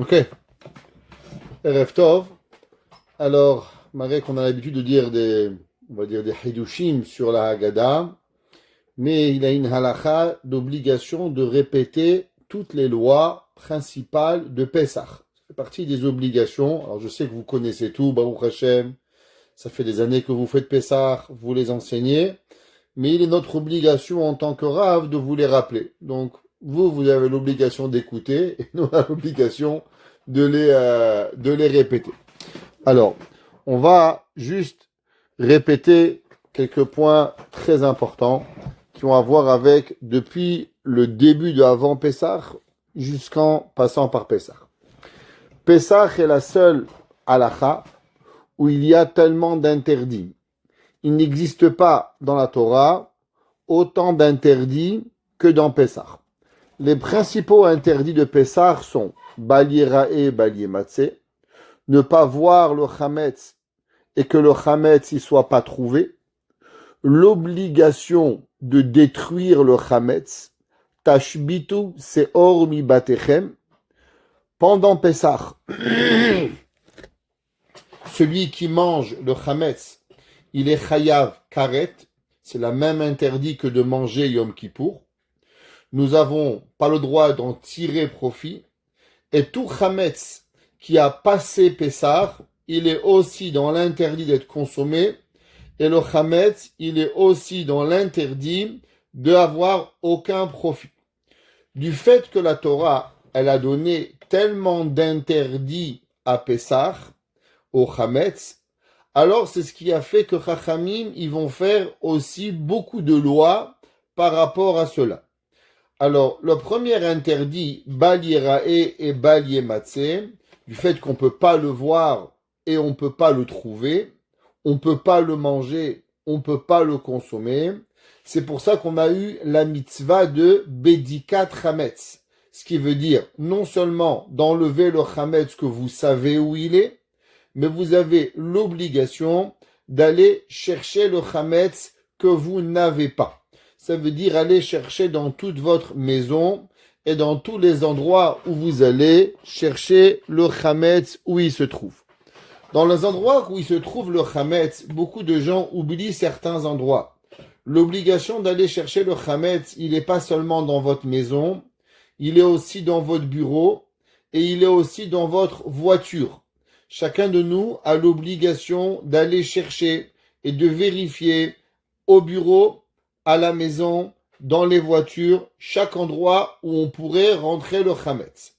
Ok. Erev Tov. Alors, malgré qu'on a l'habitude de dire on va dire des hidushim sur la Haggadah, mais il a une halakha d'obligation de répéter toutes les lois principales de Pessah. Ça fait partie des obligations. Alors, je sais que vous connaissez tout, Baruch Hashem. Ça fait des années que vous faites Pessah, vous les enseignez. Mais il est notre obligation en tant que Rav de vous les rappeler. Donc, vous avez l'obligation d'écouter et nous, on a l'obligation de les répéter. Alors, on va juste répéter quelques points très importants qui ont à voir avec depuis le début de avant Pessah jusqu'en passant par Pessah. Pessah est la seule halakha où il y a tellement d'interdits. Il n'existe pas dans la Torah autant d'interdits que dans Pessah. Les principaux interdits de Pessah sont Bal Yirae, Bal Yematze, ne pas voir le Chametz et que le Chametz y soit pas trouvé, l'obligation de détruire le Chametz, Tashbitu Seor Mi Batechem, pendant Pessah, celui qui mange le Chametz, il est Chayav Karet, c'est la même interdit que de manger Yom Kippour. Nous n'avons pas le droit d'en tirer profit. Et tout Chametz qui a passé Pessah, il est aussi dans l'interdit d'être consommé. Et le Chametz, il est aussi dans l'interdit d'avoir aucun profit. Du fait que la Torah, elle a donné tellement d'interdits à Pessah, au Chametz, alors c'est ce qui a fait que Chachamim, ils vont faire aussi beaucoup de lois par rapport à cela. Alors, le premier interdit, Bal Yirae et Bal Yematze, du fait qu'on ne peut pas le voir et on ne peut pas le trouver, on ne peut pas le manger, on ne peut pas le consommer, c'est pour ça qu'on a eu la mitzvah de Bedikat Chametz, ce qui veut dire non seulement d'enlever le Chametz que vous savez où il est, mais vous avez l'obligation d'aller chercher le Chametz que vous n'avez pas. Ça veut dire aller chercher dans toute votre maison et dans tous les endroits où vous allez chercher le Chametz où il se trouve. Dans les endroits où il se trouve le Chametz, beaucoup de gens oublient certains endroits. L'obligation d'aller chercher le Chametz, il n'est pas seulement dans votre maison, il est aussi dans votre bureau et il est aussi dans votre voiture. Chacun de nous a l'obligation d'aller chercher et de vérifier au bureau, à la maison, dans les voitures, chaque endroit où on pourrait rentrer le Chametz.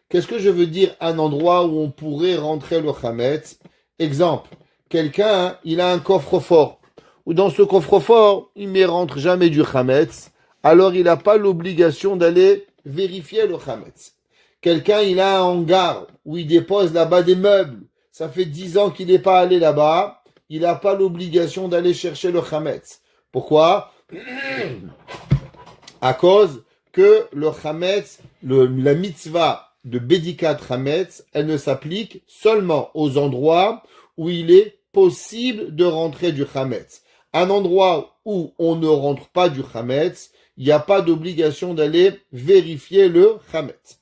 Qu'est-ce que je veux dire un endroit où on pourrait rentrer le Chametz? Exemple, quelqu'un, il a un coffre-fort, ou dans ce coffre-fort, il ne rentre jamais du Chametz, alors il n'a pas l'obligation d'aller vérifier le Chametz. Quelqu'un, il a un hangar où il dépose là-bas des meubles. Ça fait 10 ans qu'il n'est pas allé là-bas. Il n'a pas l'obligation d'aller chercher le Chametz. Pourquoi? À cause que le Chametz, la mitzvah de Bedikat Chametz, elle ne s'applique seulement aux endroits où il est possible de rentrer du Chametz. Un endroit où on ne rentre pas du Chametz, il n'y a pas d'obligation d'aller vérifier le Chametz.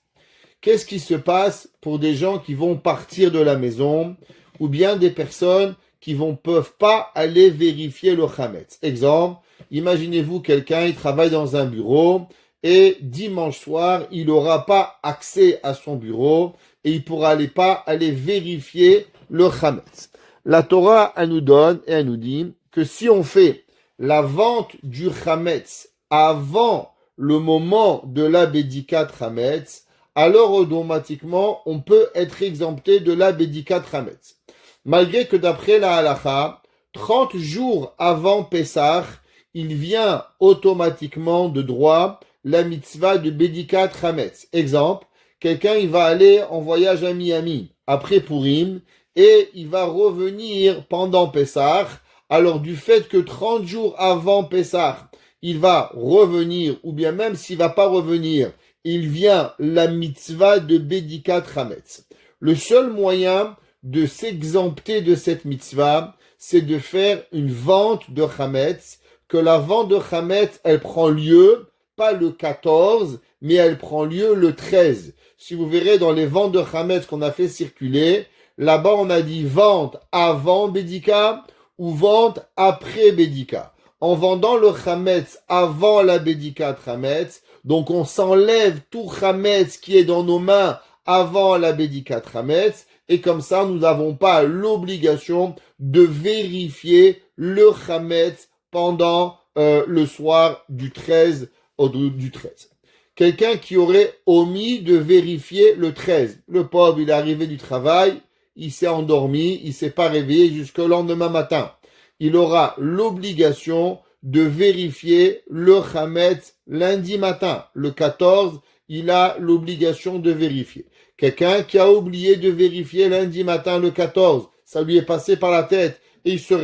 Qu'est-ce qui se passe pour des gens qui vont partir de la maison ou bien des personnes qui peuvent pas aller vérifier le Chametz? Exemple, imaginez-vous quelqu'un, il travaille dans un bureau et dimanche soir, il n'aura pas accès à son bureau et il pourra pas aller vérifier le Chametz. La Torah, elle nous donne et elle nous dit que si on fait la vente du Chametz avant le moment de la Bedikat Chametz, alors automatiquement, on peut être exempté de la Bedikat Chametz. Malgré que d'après la halakha, 30 jours avant Pessah, il vient automatiquement de droit la mitzvah de Bedikat Chametz. Exemple, quelqu'un il va aller en voyage à Miami après Purim et il va revenir pendant Pessah. Alors du fait que 30 jours avant Pessah, il va revenir, ou bien même s'il va pas revenir, il vient la mitzvah de Bedikat Chametz. Le seul moyen de s'exempter de cette mitzvah, c'est de faire une vente de Chametz, que la vente de Chametz, elle prend lieu, pas le 14, mais elle prend lieu le 13. si vous verrez dans les ventes de Chametz qu'on a fait circuler, là-bas on a dit vente avant Bédika ou vente après Bédika. En vendant le Chametz avant la Bédika Chametz, donc on s'enlève tout Chametz qui est dans nos mains avant la Bédika Chametz, et comme ça nous n'avons pas l'obligation de vérifier le Chametz pendant le soir du 13 au du 13. Quelqu'un qui aurait omis de vérifier le 13. Le pauvre, il est arrivé du travail, il s'est endormi, il s'est pas réveillé jusqu'au lendemain matin. Il aura l'obligation de vérifier le Chametz lundi matin. Le 14, il a l'obligation de vérifier. Quelqu'un qui a oublié de vérifier lundi matin le 14, ça lui est passé par la tête et il se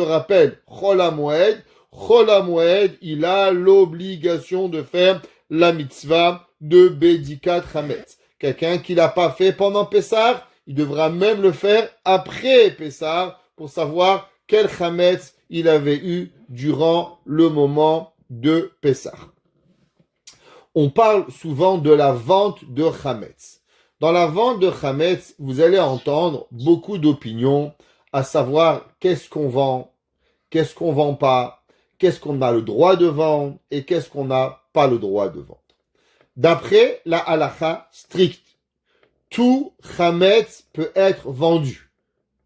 rappelle, Chol HaMoed, il a l'obligation de faire la mitzvah de Bédikat Chametz. Quelqu'un qui l'a pas fait pendant Pessah, il devra même le faire après Pessah pour savoir quel Chametz il avait eu durant le moment de Pessah. On parle souvent de la vente de Chametz. Dans la vente de Chametz, vous allez entendre beaucoup d'opinions, à savoir qu'est-ce qu'on vend pas, qu'est-ce qu'on a le droit de vendre et qu'est-ce qu'on n'a pas le droit de vendre. D'après la halakha stricte, tout chametz peut être vendu.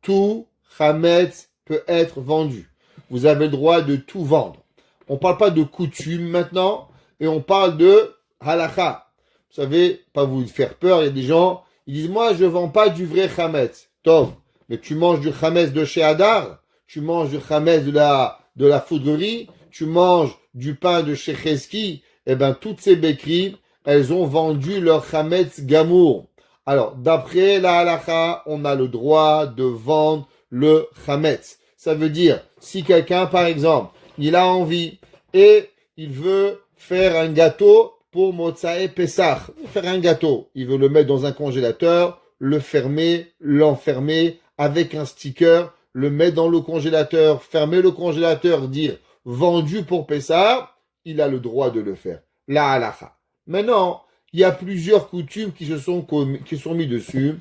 Tout chametz peut être vendu. Vous avez le droit de tout vendre. On parle pas de coutume maintenant, et on parle de halakha. Vous savez, pas vous faire peur, il y a des gens, ils disent, moi, je vends pas du vrai chametz. Tov, mais tu manges du chametz de chez Hadar, tu manges du chametz de la foudrerie, tu manges du pain de chez Cheski, eh ben, toutes ces béqueries, elles ont vendu leur chametz gamour. Alors, d'après la halakha, on a le droit de vendre le chametz. Ça veut dire, si quelqu'un, par exemple, il a envie et il veut faire un gâteau pour Motsae Pessah, faire un gâteau, il veut le mettre dans un congélateur, le fermer, l'enfermer avec un sticker, le mettre dans le congélateur, fermer le congélateur, dire vendu pour Pessah, il a le droit de le faire. La halakha. Maintenant, il y a plusieurs coutumes qui sont mis dessus,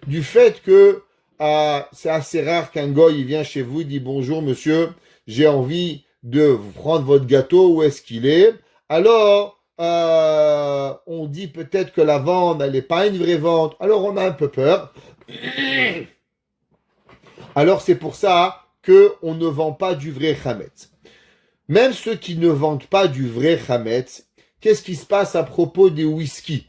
du fait que c'est assez rare qu'un goy il vient chez vous, il dit bonjour monsieur, j'ai envie de vous prendre votre gâteau, où est-ce qu'il est? Alors, on dit peut-être que la vente, elle n'est pas une vraie vente, alors on a un peu peur. Alors c'est pour ça qu'on ne vend pas du vrai chametz. Même ceux qui ne vendent pas du vrai chametz, qu'est-ce qui se passe à propos des whisky?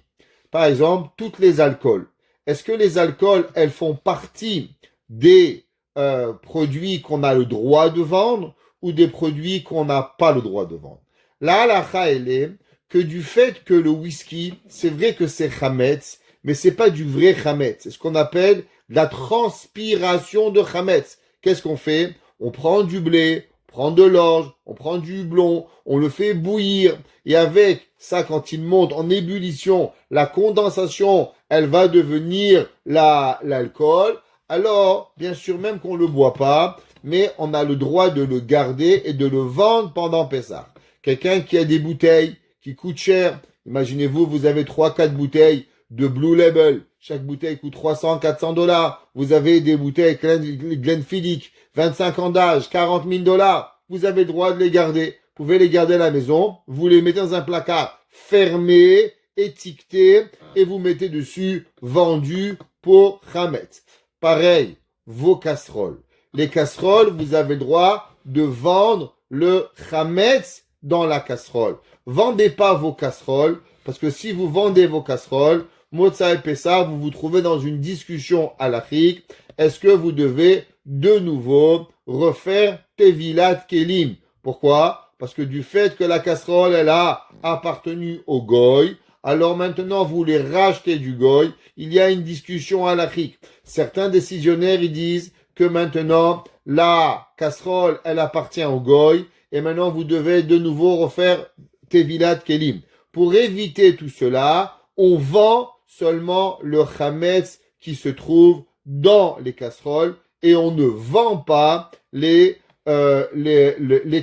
Par exemple, toutes les alcools. Est-ce que les alcools, elles font partie des produits qu'on a le droit de vendre ou des produits qu'on n'a pas le droit de vendre? La halakha, elle est que du fait que le whisky, c'est vrai que c'est chametz, mais c'est pas du vrai chametz. C'est ce qu'on appelle la transpiration de chametz. Qu'est-ce qu'on fait? On prend du blé, on prend de l'orge, on prend du houblon, on le fait bouillir, et avec ça, quand il monte en ébullition, la condensation, elle va devenir l'alcool. Alors, bien sûr, même qu'on le boit pas, mais on a le droit de le garder et de le vendre pendant Pessah. Quelqu'un qui a des bouteilles qui coûtent cher, imaginez-vous, vous avez 3-4 bouteilles de Blue Label. Chaque bouteille coûte $300-400. Vous avez des bouteilles Glenfiddich, 25 ans d'âge, $40,000. Vous avez le droit de les garder. Vous pouvez les garder à la maison. Vous les mettez dans un placard fermé, étiqueté, et vous mettez dessus vendu pour chametz. Pareil, vos casseroles. Les casseroles, vous avez le droit de vendre le chametz dans la casserole. Vendez pas vos casseroles, parce que si vous vendez vos casseroles, Motsae Pessah, vous vous trouvez dans une discussion halachique. Est-ce que vous devez de nouveau refaire Tevilat Kelim? Pourquoi? Parce que du fait que la casserole, elle a appartenu au goy, alors maintenant vous les rachetez du goy, il y a une discussion halachique. Certains décisionnaires, ils disent que maintenant, la casserole, elle appartient au goy, et maintenant vous devez de nouveau refaire Tevilat Kelim. Pour éviter tout cela, on vend seulement le chametz qui se trouve dans les casseroles et on ne vend pas les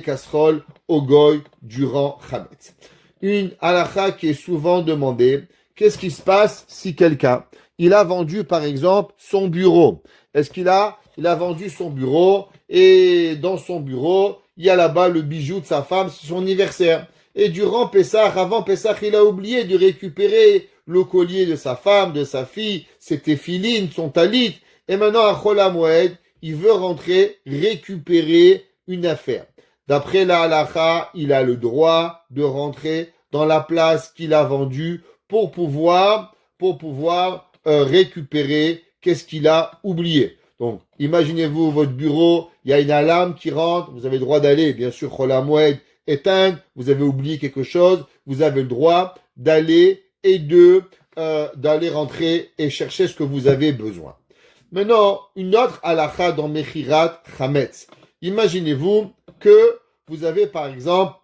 casseroles au goy durant chametz. Une halakha qui est souvent demandée, Qu'est-ce qui se passe si quelqu'un, il a vendu par exemple son bureau? Est-ce qu'il a vendu son bureau et dans son bureau, il y a là-bas le bijou de sa femme, c'est son anniversaire. Et durant Pessah, avant Pessah, il a oublié de récupérer le collier de sa femme, de sa fille, ses téphilines, son talit. Et maintenant, à Chol HaMoed, il veut rentrer récupérer une affaire. D'après la halakha, il a le droit de rentrer dans la place qu'il a vendue pour pouvoir récupérer qu'est-ce qu'il a oublié. Donc, imaginez-vous votre bureau, il y a une alarme qui rentre, vous avez le droit d'aller, bien sûr, Chol HaMoed, éteindre, vous avez oublié quelque chose, vous avez le droit d'aller et d'aller rentrer et chercher ce que vous avez besoin. Maintenant, une autre halakha dans Mechirat Chametz. Imaginez-vous que vous avez, par exemple,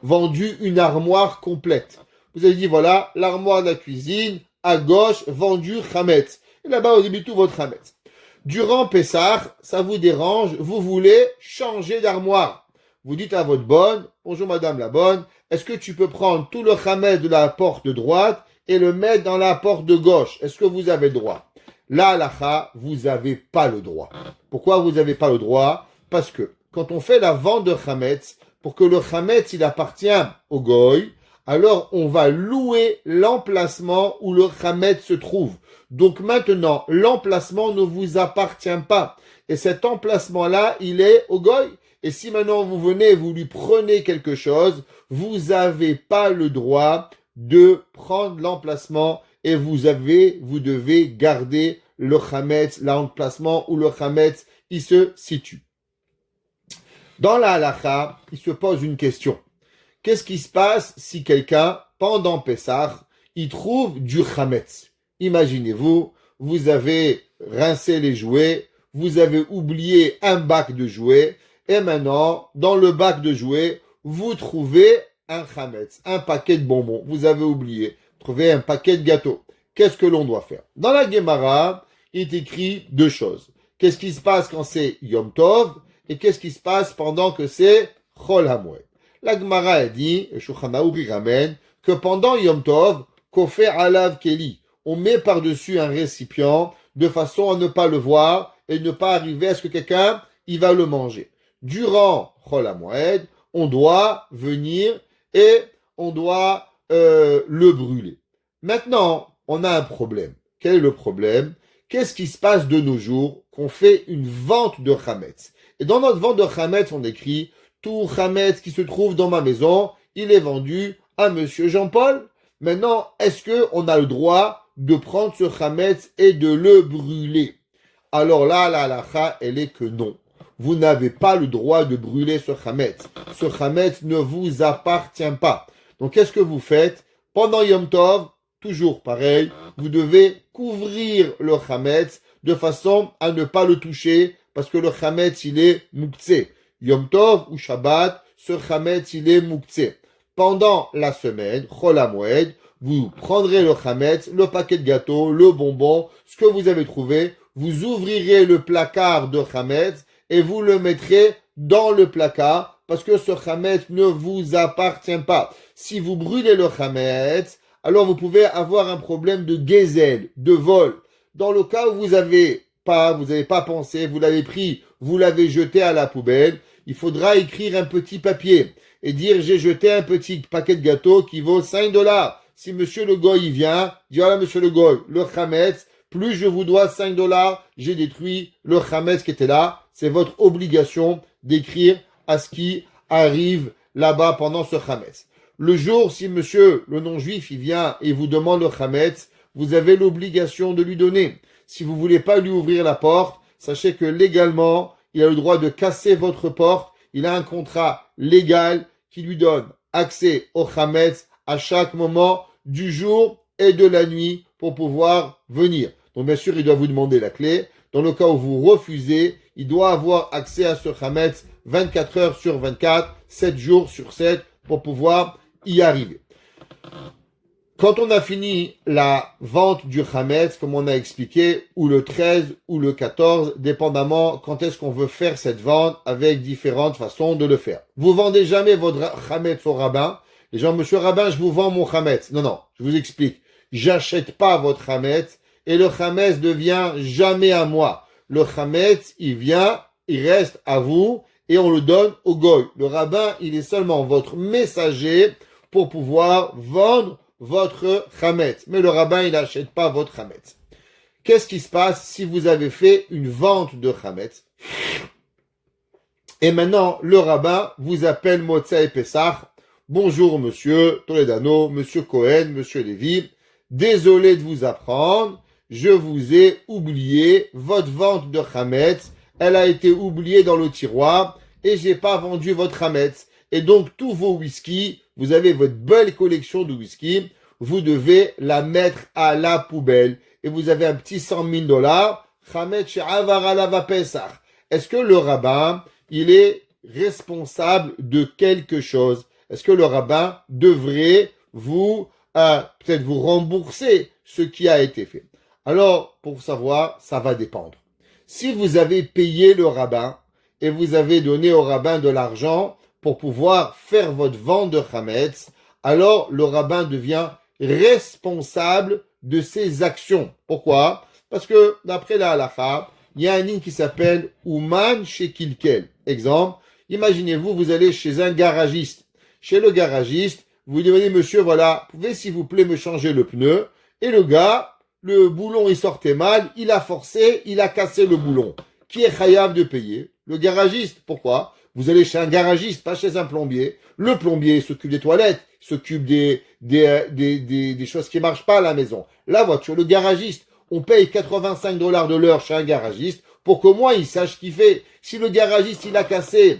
vendu une armoire complète. Vous avez dit, voilà, l'armoire de la cuisine, à gauche, vendu Chametz. Et là-bas, vous avez tout votre Chametz. Durant Pessah, ça vous dérange, vous voulez changer d'armoire. Vous dites à votre bonne, bonjour madame la bonne, est-ce que tu peux prendre tout le Chametz de la porte de droite et le mettre dans la porte de gauche? Est-ce que vous avez le droit? La halakha, vous n'avez pas le droit. Pourquoi vous n'avez pas le droit? Parce que quand on fait la vente de Chametz, pour que le Chametz il appartient au Goy, alors on va louer l'emplacement où le Chametz se trouve. Donc maintenant, l'emplacement ne vous appartient pas. Et cet emplacement-là, il est au Goy. Et si maintenant vous venez, vous lui prenez quelque chose, vous n'avez pas le droit de prendre l'emplacement et vous devez garder le Chametz, l'emplacement où le Chametz, il se situe. Dans la halakha, il se pose une question. Qu'est-ce qui se passe si quelqu'un, pendant Pessah, il trouve du Chametz? Imaginez-vous, vous avez rincé les jouets, vous avez oublié un bac de jouets, et maintenant, dans le bac de jouets, vous trouvez un Chametz, un paquet de bonbons. Vous avez oublié. Vous trouvez un paquet de gâteaux. Qu'est-ce que l'on doit faire? Dans la Gemara, il est écrit deux choses. Qu'est-ce qui se passe quand c'est Yom Tov? Et qu'est-ce qui se passe pendant que c'est Chol HaMoed? La Gemara a dit, et Shulchan Aruch ramène, que pendant Yom Tov, Kofer Alav Keli, on met par-dessus un récipient de façon à ne pas le voir et ne pas arriver à ce que quelqu'un, il va le manger. Durant Chol HaMoed, on doit venir et on doit le brûler. Maintenant, on a un problème. Quel est le problème? Qu'est-ce qui se passe de nos jours qu'on fait une vente de Chametz? Et dans notre vente de Chametz, on écrit tout Chametz qui se trouve dans ma maison, il est vendu à Monsieur Jean-Paul. Maintenant, est-ce que on a le droit de prendre ce Chametz et de le brûler? Alors là, la halakha, elle est que non. Vous n'avez pas le droit de brûler ce Chametz. Ce Chametz ne vous appartient pas. Donc, qu'est-ce que vous faites? Pendant Yom Tov, toujours pareil, vous devez couvrir le Chametz de façon à ne pas le toucher parce que le Chametz, il est mouktsé. Yom Tov ou Shabbat, ce Chametz, il est mouktsé. Pendant la semaine, Chol HaMoed, vous prendrez le Chametz, le paquet de gâteaux, le bonbon, ce que vous avez trouvé, vous ouvrirez le placard de Chametz et vous le mettrez dans le placard parce que ce Chametz ne vous appartient pas. Si vous brûlez le Chametz, alors vous pouvez avoir un problème de gezel, de vol. Dans le cas où vous n'avez pas pensé, vous l'avez pris, vous l'avez jeté à la poubelle, il faudra écrire un petit papier et dire j'ai jeté un petit paquet de gâteaux qui vaut $5. Si monsieur le goy il vient, dit voilà monsieur le goy, le Chametz, plus je vous dois $5, j'ai détruit le Chametz qui était là. C'est votre obligation d'écrire à ce qui arrive là-bas pendant ce Chametz. Le jour, si monsieur le non-juif il vient et vous demande le Chametz, vous avez l'obligation de lui donner. Si vous voulez pas lui ouvrir la porte, sachez que légalement, il a le droit de casser votre porte. Il a un contrat légal qui lui donne accès au Chametz à chaque moment du jour et de la nuit pour pouvoir venir. Donc bien sûr, il doit vous demander la clé. Dans le cas où vous refusez, il doit avoir accès à ce Chametz 24 heures sur 24, 7 jours sur 7 pour pouvoir y arriver. Quand on a fini la vente du Chametz, comme on a expliqué, ou le 13 ou le 14, dépendamment quand est-ce qu'on veut faire cette vente avec différentes façons de le faire. Vous vendez jamais votre Chametz au rabbin. Les gens, monsieur Rabbin, je vous vends mon chametz. Non, non, je vous explique. J'achète pas votre chametz et le chametz devient jamais à moi. Le chametz, il reste à vous et on le donne au goy. Le rabbin, il est seulement votre messager pour pouvoir vendre votre chametz. Mais le rabbin, il n'achète pas votre chametz. Qu'est-ce qui se passe si vous avez fait une vente de chametz? Et maintenant, le rabbin vous appelle Motsei Pessah. Bonjour, monsieur Toledano, monsieur Cohen, monsieur Lévy. Désolé de vous apprendre. Je vous ai oublié votre vente de chametz. Elle a été oubliée dans le tiroir et j'ai pas vendu votre chametz. Et donc, tous vos whisky, vous avez votre belle collection de whisky, vous devez la mettre à la poubelle. Et vous avez un petit $100,000, chametz chez Avaralava Pesach. Est-ce que le rabbin, il est responsable de quelque chose? Est-ce que le rabbin devrait vous, peut-être vous rembourser ce qui a été fait? Alors, pour savoir, ça va dépendre. Si vous avez payé le rabbin et vous avez donné au rabbin de l'argent pour pouvoir faire votre vente de chametz, alors le rabbin devient responsable de ses actions. Pourquoi? Parce que d'après la halakha, il y a un ligne qui s'appelle Ouman chez Kilkel. Exemple, imaginez-vous, vous allez chez un garagiste. Chez le garagiste, vous lui demandez, monsieur, voilà, pouvez s'il vous plaît me changer le pneu? Et le gars, le boulon il sortait mal, il a forcé, il a cassé le boulon. Qui est chayav de payer? Le garagiste. Pourquoi? Vous allez chez un garagiste, pas chez un plombier. Le plombier s'occupe des toilettes, s'occupe des choses qui marchent pas à la maison. La voiture, le garagiste, on paye $85 de l'heure chez un garagiste pour qu'au moins il sache ce qu'il fait. Si le garagiste il a cassé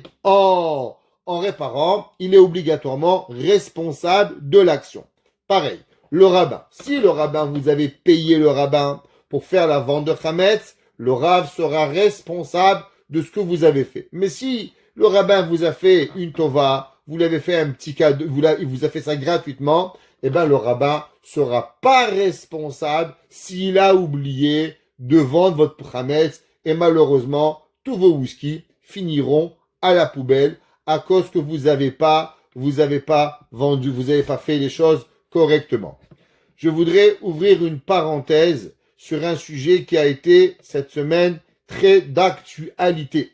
en réparant, il est obligatoirement responsable de l'action. Pareil, le rabbin. Si le rabbin, vous avez payé le rabbin pour faire la vente de chametz, le rav sera responsable de ce que vous avez fait. Mais si le rabbin vous a fait une tova, vous l'avez fait un petit cadeau, il vous a fait ça gratuitement, eh ben le rabbin sera pas responsable s'il a oublié de vendre votre chametz et malheureusement tous vos whisky finiront à la poubelle à cause que vous avez pas vendu, vous avez pas fait les choses correctement. Je voudrais ouvrir une parenthèse sur un sujet qui a été cette semaine très d'actualité.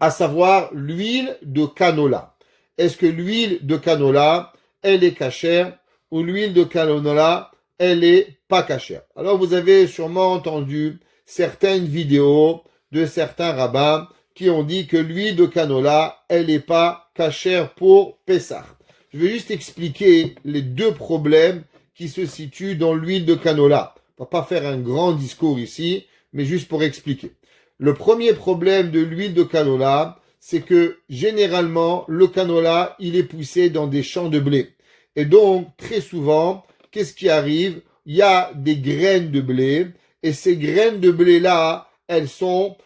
À savoir l'huile de canola. Est-ce que l'huile de canola, elle est cachère ou l'huile de canola, elle est pas cachère? Alors vous avez sûrement entendu certaines vidéos de certains rabbins qui ont dit que l'huile de canola, elle n'est pas cachère pour Pessah. Je vais juste expliquer les deux problèmes qui se situent dans l'huile de canola. On va pas faire un grand discours ici, mais juste pour expliquer. Le premier problème de l'huile de canola, c'est que généralement, le canola, il est poussé dans des champs de blé. Et donc, très souvent, qu'est-ce qui arrive? Il y a des graines de blé, et ces graines de blé-là, elles sont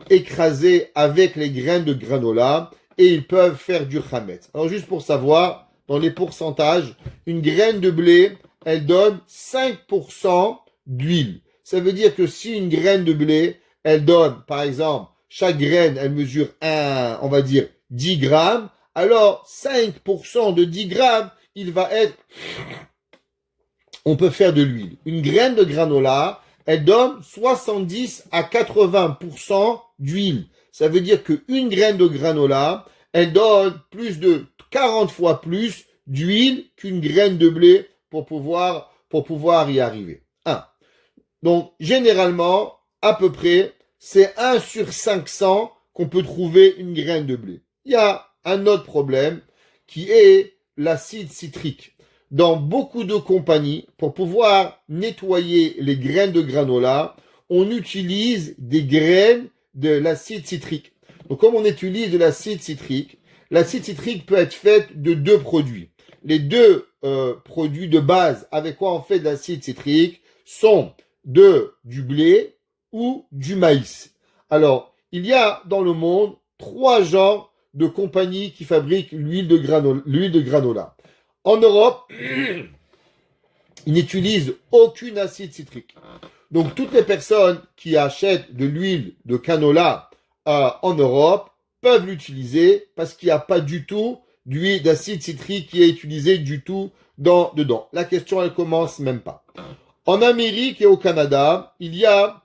écrasées avec les graines de granola, et ils peuvent faire du chametz. Alors, juste pour savoir, dans les pourcentages, une graine de blé, elle donne 5% d'huile. Ça veut dire que si une graine de blé, elle donne, par exemple, chaque graine, elle mesure on va dire 10 grammes, alors 5% de 10 grammes, il va être, on peut faire de l'huile. Une graine de granola, elle donne 70 à 80% d'huile. Ça veut dire qu'une graine de granola, elle donne plus de 40 fois plus d'huile qu'une graine de blé pour pouvoir y arriver. Donc, généralement, à peu près, c'est 1 sur 500 qu'on peut trouver une graine de blé. Il y a un autre problème qui est l'acide citrique. Dans beaucoup de compagnies, pour pouvoir nettoyer les graines de granola, on utilise des graines de l'acide citrique. Donc, comme on utilise de l'acide citrique peut être fait de deux produits. Les deux produits de base avec quoi on fait de l'acide citrique sont du blé ou du maïs. Alors, il y a dans le monde 3 genres de compagnies qui fabriquent l'huile de granola. En Europe, ils n'utilisent aucune acide citrique. Donc, toutes les personnes qui achètent de l'huile de canola en Europe, peuvent l'utiliser parce qu'il n'y a pas du tout d'huile d'acide citrique qui est utilisée du tout dedans. La question, elle commence même pas. En Amérique et au Canada, il y a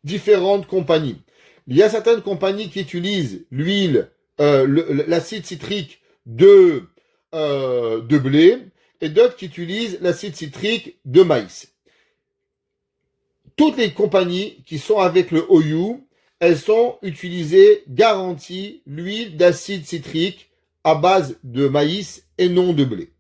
différentes compagnies. Il y a certaines compagnies qui utilisent l'huile, l'acide citrique de blé et d'autres qui utilisent l'acide citrique de maïs. Toutes les compagnies qui sont avec le OU, elles sont utilisées, garanties, l'huile d'acide citrique à base de maïs et non de blé.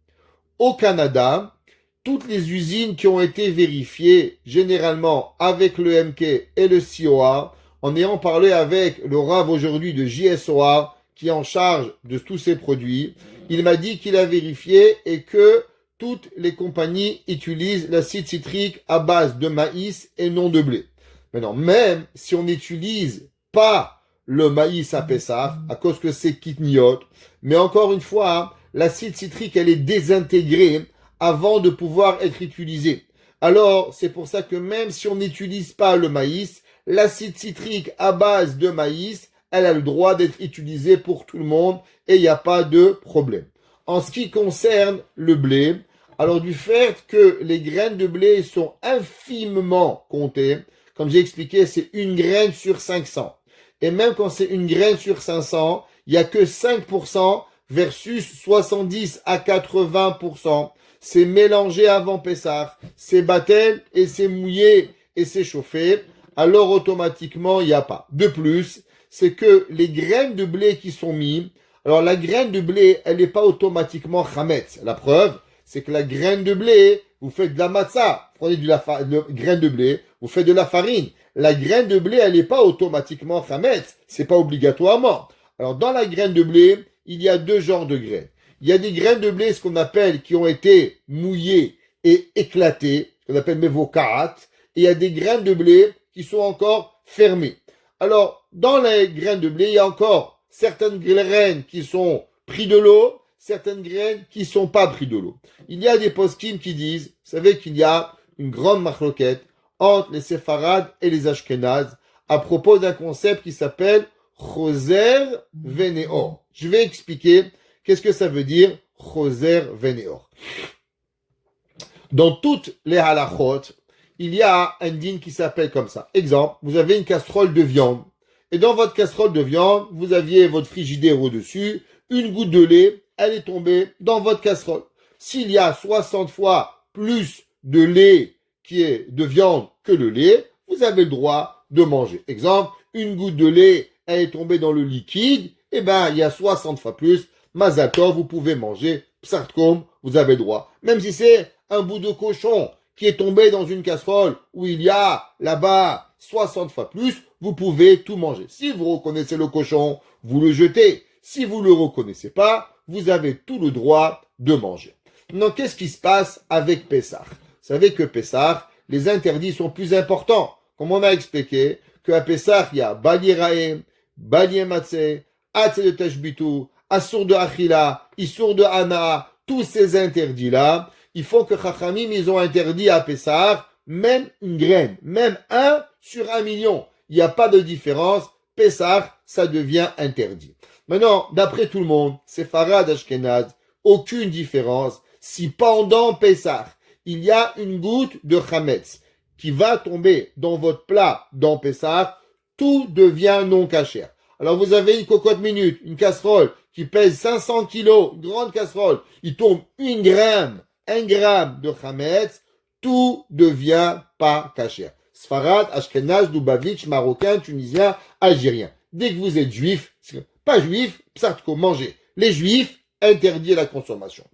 Au Canada, toutes les usines qui ont été vérifiées, généralement avec le MK et le COA, en ayant parlé avec le Rav aujourd'hui de JSOA, qui est en charge de tous ces produits, il m'a dit qu'il a vérifié et que toutes les compagnies utilisent l'acide citrique à base de maïs et non de blé. Maintenant, même si on n'utilise pas le maïs à Pessah, à cause que c'est kitniot, mais encore une fois, l'acide citrique, elle est désintégrée avant de pouvoir être utilisée. Alors, c'est pour ça que même si on n'utilise pas le maïs, l'acide citrique à base de maïs, elle a le droit d'être utilisée pour tout le monde et il n'y a pas de problème. En ce qui concerne le blé, alors du fait que les graines de blé sont infimement comptées, comme j'ai expliqué, c'est une graine sur 500. Et même quand c'est une graine sur 500, il n'y a que 5% versus 70 à 80%. C'est mélangé avant Pessah, c'est battel et c'est mouillé et c'est chauffé. Alors automatiquement, il n'y a pas. De plus, c'est que les graines de blé qui sont mises, alors la graine de blé, elle n'est pas automatiquement chametz. La preuve, c'est que la graine de blé, vous faites de la matzah, vous prenez de graine de blé, vous faites de la farine. La graine de blé, elle n'est pas automatiquement chametz, c'est pas obligatoirement. Alors dans la graine de blé, il y a deux genres de graines. Il y a des graines de blé, ce qu'on appelle, qui ont été mouillées et éclatées, ce qu'on appelle mevokaat, et il y a des graines de blé qui sont encore fermées. Alors, dans les graines de blé, il y a encore certaines graines qui sont prises de l'eau, certaines graines qui sont pas prises de l'eau. Il y a des poskim qui disent, vous savez qu'il y a une grande marloquette entre les séfarades et les ashkénazes à propos d'un concept qui s'appelle choser veneor. Je vais expliquer qu'est-ce que ça veut dire choser veneor. Dans toutes les halachot, il y a un din qui s'appelle comme ça. Exemple, vous avez une casserole de viande. Et dans votre casserole de viande, vous aviez votre frigidaire au-dessus, une goutte de lait, elle est tombée dans votre casserole. S'il y a 60 fois plus de lait qui est de viande que le lait, vous avez le droit de manger. Exemple, une goutte de lait, elle est tombée dans le liquide, eh ben, il y a 60 fois plus. Mazal tov, vous pouvez manger. Psartkom, vous avez le droit. Même si c'est un bout de cochon qui est tombé dans une casserole où il y a là-bas 60 fois plus, vous pouvez tout manger. Si vous reconnaissez le cochon, vous le jetez. Si vous le reconnaissez pas, vous avez tout le droit de manger. Donc, qu'est-ce qui se passe avec Pessah? Vous savez que Pessah, les interdits sont plus importants. Comme on a expliqué, qu'à Pessah, il y a Bali Raem, Bali Matzeh, Atze de Teshbitu, Assur de Achila, Issur de Hana, tous ces interdits-là, il faut que Chachamim, ils ont interdit à Pessah même une graine, même 1 sur 1 million. Il n'y a pas de différence. Pessah, ça devient interdit. Maintenant, d'après tout le monde, Séfarad, Ashkenaz, aucune différence. Si pendant Pessah, il y a une goutte de Chametz qui va tomber dans votre plat dans Pessah, tout devient non cachère. Alors vous avez une cocotte minute, une casserole qui pèse 500 kilos, une grande casserole, il tombe 1 gramme de Chametz, tout devient pas cachère. Sfarad, Ashkenaz, Lubavitch, Marocain, Tunisien, Algérien. Dès que vous êtes juif, pas juif, psatko, mangez. Les juifs, interdit la consommation.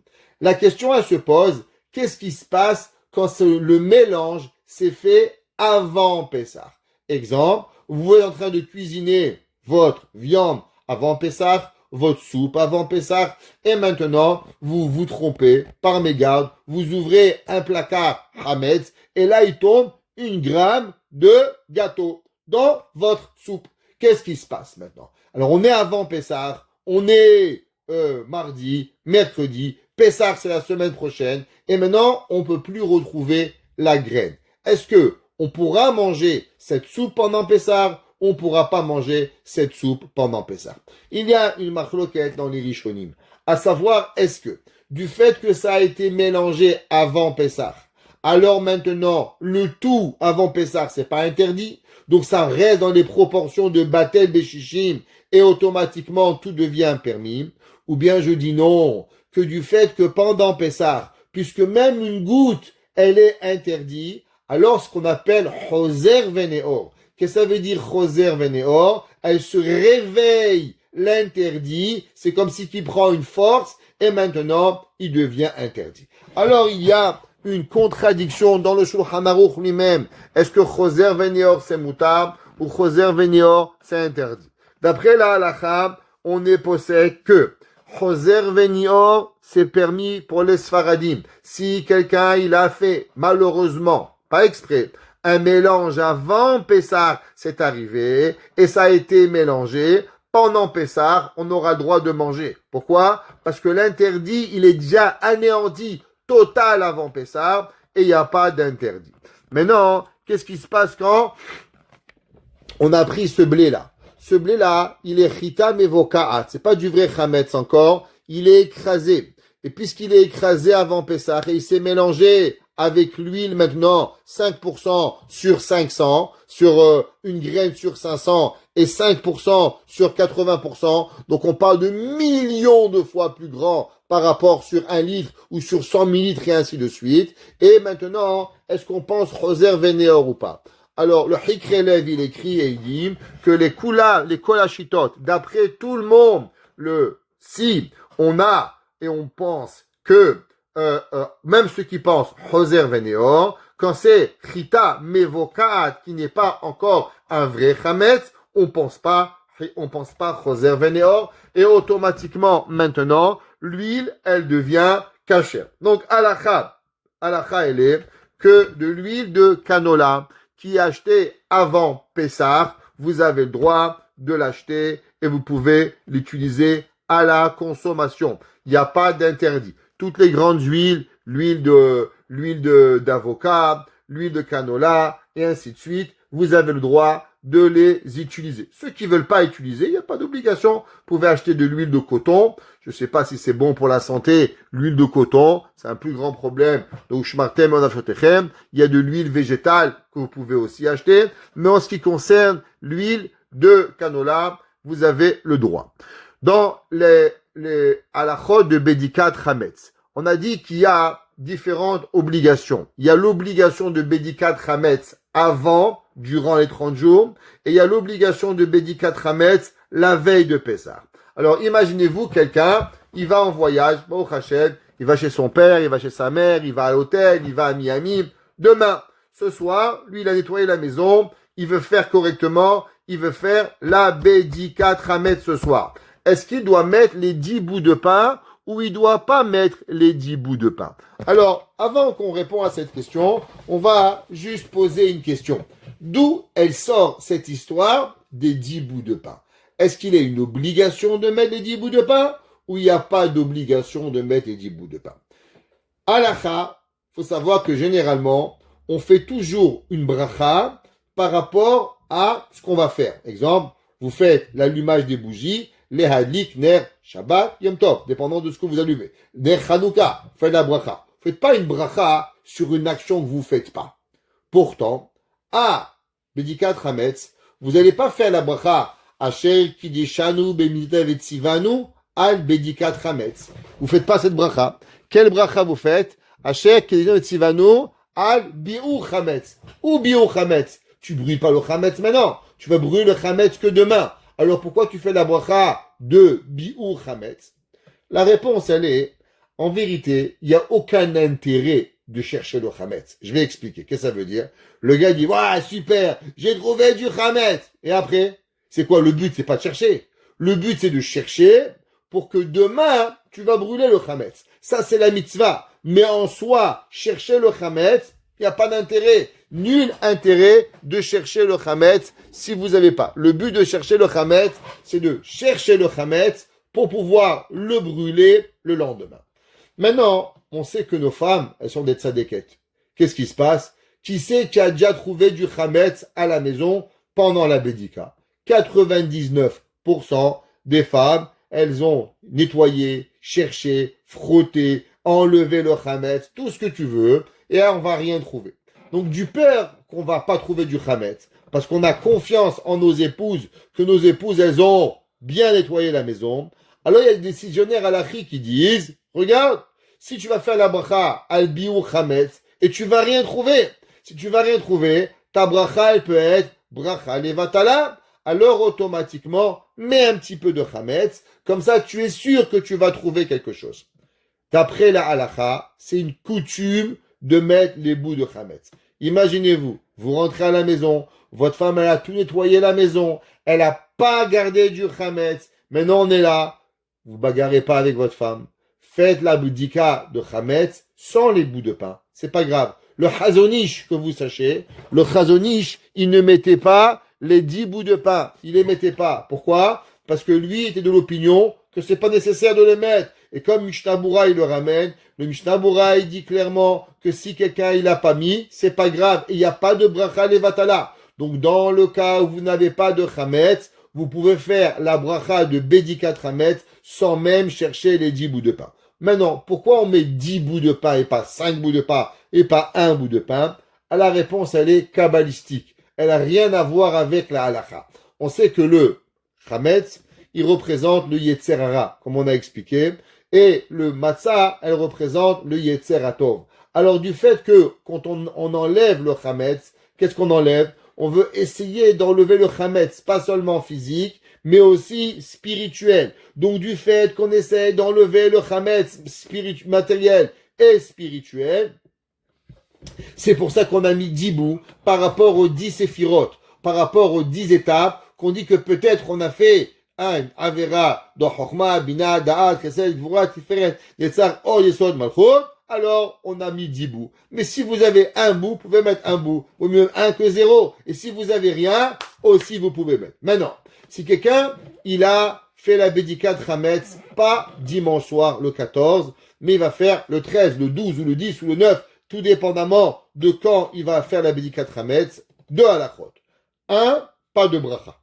La question, elle se pose, qu'est-ce qui se passe quand le mélange s'est fait avant Pessah? Exemple, vous êtes en train de cuisiner votre viande avant Pessah, votre soupe avant Pessah, et maintenant, vous vous trompez par mégarde, vous ouvrez un placard Hametz, et là, il tombe 1 gramme de gâteau dans votre soupe. Qu'est-ce qui se passe maintenant? Alors, on est avant Pessah, on est mardi, mercredi, Pessah, c'est la semaine prochaine, et maintenant, on peut plus retrouver la graine. Est-ce que on pourra manger cette soupe pendant Pessah on ne pourra pas manger cette soupe pendant Pessah. Il y a une marloquette dans les Rishonim, à savoir, est-ce que, du fait que ça a été mélangé avant Pessah, alors maintenant, le tout avant Pessah, c'est pas interdit, donc ça reste dans les proportions de Batel Beshishim, et automatiquement tout devient permis, ou bien je dis non, que du fait que pendant Pessah, puisque même une goutte, elle est interdite, alors ce qu'on appelle Choser Veneor. Qu'est-ce que ça veut dire Choser Veneor? Elle se réveille l'interdit, c'est comme si qui prend une force, et maintenant, il devient interdit. Alors il y a une contradiction dans le Shulchan Aruch lui-même. Est-ce que Choser Veneor c'est mutar, ou Choser Veneor c'est interdit? D'après la halakha, on est possède que Choser Veneor, c'est permis pour les Sfaradim. Si quelqu'un, il a fait, malheureusement, pas exprès, un mélange avant Pessah, c'est arrivé, et ça a été mélangé, pendant Pessah, on aura le droit de manger. Pourquoi? Parce que l'interdit, il est déjà anéanti, total avant Pessah, et il n'y a pas d'interdit. Maintenant, qu'est-ce qui se passe quand on a pris ce blé-là? Ce blé-là, il est chita mevokaat. C'est pas du vrai chametz encore. Il est écrasé. Et puisqu'il est écrasé avant Pessah et il s'est mélangé avec l'huile maintenant, 5% sur 500, sur une graine sur 500 et 5% sur 80%. Donc on parle de millions de fois plus grand par rapport sur 1 litre ou sur 100 millilitres et ainsi de suite. Et maintenant, est-ce qu'on pense Choser Veneor ou pas? Alors, le Hikrelev, il écrit et il dit que les Kolachitot, d'après tout le monde, si on a et on pense que, même ceux qui pensent Choser Veneor, quand c'est Chita Mevokat, qui n'est pas encore un vrai Chametz, on pense pas Choser Veneor, et automatiquement, maintenant, l'huile, elle devient cachère. Donc, halakha, elle est que de l'huile de canola, qui est acheté avant Pessah, vous avez le droit de l'acheter et vous pouvez l'utiliser à la consommation. Il n'y a pas d'interdit. Toutes les grandes huiles, l'huile d'avocat, l'huile de canola et ainsi de suite, vous avez le droit de les utiliser. Ceux qui veulent pas utiliser, il n'y a pas d'obligation. Vous pouvez acheter de l'huile de coton. Je sais pas si c'est bon pour la santé, l'huile de coton. C'est un plus grand problème. Donc, shmartem en afrotechem. Il y a de l'huile végétale que vous pouvez aussi acheter. Mais en ce qui concerne l'huile de canola, vous avez le droit. Dans les halachot de Bedikat Chametz, on a dit qu'il y a différentes obligations. Il y a l'obligation de Bedikat Chametz avant, durant les 30 jours, et il y a l'obligation de Bedikat Chametz la veille de Pessah. Alors, imaginez-vous quelqu'un, il va en voyage, au Hachem, il va chez son père, il va chez sa mère, il va à l'hôtel, il va à Miami. Demain, ce soir, lui, il a nettoyé la maison, il veut faire correctement, il veut faire la Bedikat Chametz ce soir. Est-ce qu'il doit mettre les 10 bouts de pain ou il doit pas mettre les 10 bouts de pain? Alors, avant qu'on réponde à cette question, on va juste poser une question. D'où elle sort cette histoire des 10 bouts de pain? Est-ce qu'il y a une obligation de mettre les 10 bouts de pain ou il n'y a pas d'obligation de mettre les 10 bouts de pain? Halakha, faut savoir que généralement, on fait toujours une bracha par rapport à ce qu'on va faire. Exemple, vous faites l'allumage des bougies, les hadlik, ner, Shabbat, Yom Tov, dépendant de ce que vous allumez. Ner Hanouka, faites la bracha. Faites pas une bracha sur une action que vous faites pas. Pourtant, à Bedikat Chametz, vous n'allez pas faire la bracha Asher Kideshanu Bemita Vetsivanu al Bedikat Chametz. Vous faites pas cette bracha. Quelle bracha vous faites? Asher Kideshanu Vetsivanu al Biur Chametz. Ou Biur Chametz. Tu brûles pas le Chametz maintenant. Tu vas brûler le Chametz que demain. Alors pourquoi tu fais la bracha de Biur Chametz? La réponse, elle est, en vérité, il n'y a aucun intérêt de chercher le Chametz. Je vais expliquer. Qu'est-ce que ça veut dire? Le gars dit, ouais, super, j'ai trouvé du Chametz. Et après, c'est quoi? Le but, c'est pas de chercher. Le but, c'est de chercher pour que demain, tu vas brûler le Chametz. Ça, c'est la mitzvah. Mais en soi, chercher le Chametz, il n'y a pas d'intérêt. Nul intérêt de chercher le Chametz si vous n'avez pas. Le but de chercher le Chametz, c'est de chercher le Chametz pour pouvoir le brûler le lendemain. Maintenant, on sait que nos femmes, elles sont des tzadékettes. Qu'est-ce qui se passe? Qui sait qui a déjà trouvé du Chametz à la maison pendant la Bédika. 99% des femmes, elles ont nettoyé, cherché, frotté, enlevé le chametz, tout ce que tu veux, et on va rien trouver. Donc du peur qu'on va pas trouver du chametz, parce qu'on a confiance en nos épouses, que nos épouses, elles ont bien nettoyé la maison. Alors il y a des décisionnaires halakhiques qui disent, regarde, si tu vas faire la bracha al biou chametz, et tu vas rien trouver, si tu vas rien trouver, ta bracha, elle peut être bracha levatala, alors automatiquement, mets un petit peu de chametz, comme ça tu es sûr que tu vas trouver quelque chose. D'après la halakha, c'est une coutume de mettre les bouts de chametz. Imaginez-vous, vous rentrez à la maison, votre femme, elle a tout nettoyé la maison, elle a pas gardé du chametz, maintenant on est là, vous bagarrez pas avec votre femme, faites la boudika de chametz sans les bouts de pain, c'est pas grave. Le chazonish, que vous sachiez, le chazonish, il ne mettait pas les 10 bouts de pain, il les mettait pas. Pourquoi? Parce que lui était de l'opinion que c'est pas nécessaire de les mettre. Et comme Mishnah Bura, il le ramène, le Mishnah Bura, il dit clairement que si quelqu'un, il l'a pas mis, c'est pas grave. Il n'y a pas de bracha levatala. Donc, dans le cas où vous n'avez pas de chametz, vous pouvez faire la bracha de Bédikat chametz sans même chercher les 10 bouts de pain. Maintenant, pourquoi on met 10 bouts de pain et pas 5 bouts de pain et pas un bout de pain? La réponse, elle est kabbalistique. Elle n'a rien à voir avec la halakha. On sait que le chametz, il représente le Yetzer Hara, comme on a expliqué, et le matzah, elle représente le Yetzer Hatov. Alors du fait que quand on enlève le chametz, qu'est-ce qu'on enlève? On veut essayer d'enlever le chametz, pas seulement physique, mais aussi spirituel. Donc du fait qu'on essaie d'enlever le chametz matériel et spirituel, c'est pour ça qu'on a mis 10 bouts par rapport aux 10 séphirotes, par rapport aux 10 étapes, qu'on dit que peut-être on a fait un Avera de Chokhmah, Bina, Da'at, Chesed, Gvura, Tiferet, Yetzar, Or, Yesod, Malchut, alors on a mis 10 bouts. Mais si vous avez un bout, vous pouvez mettre un bout. Au mieux 1 que 0. Et si vous avez rien, aussi vous pouvez mettre. Maintenant, si quelqu'un, il a fait la Bédikat Chametz, pas dimanche soir, le 14, mais il va faire le 13, le 12, ou le 10, ou le 9, tout dépendamment de quand il va faire la Bédikat Chametz, 2 halachot. 1, pas de bracha.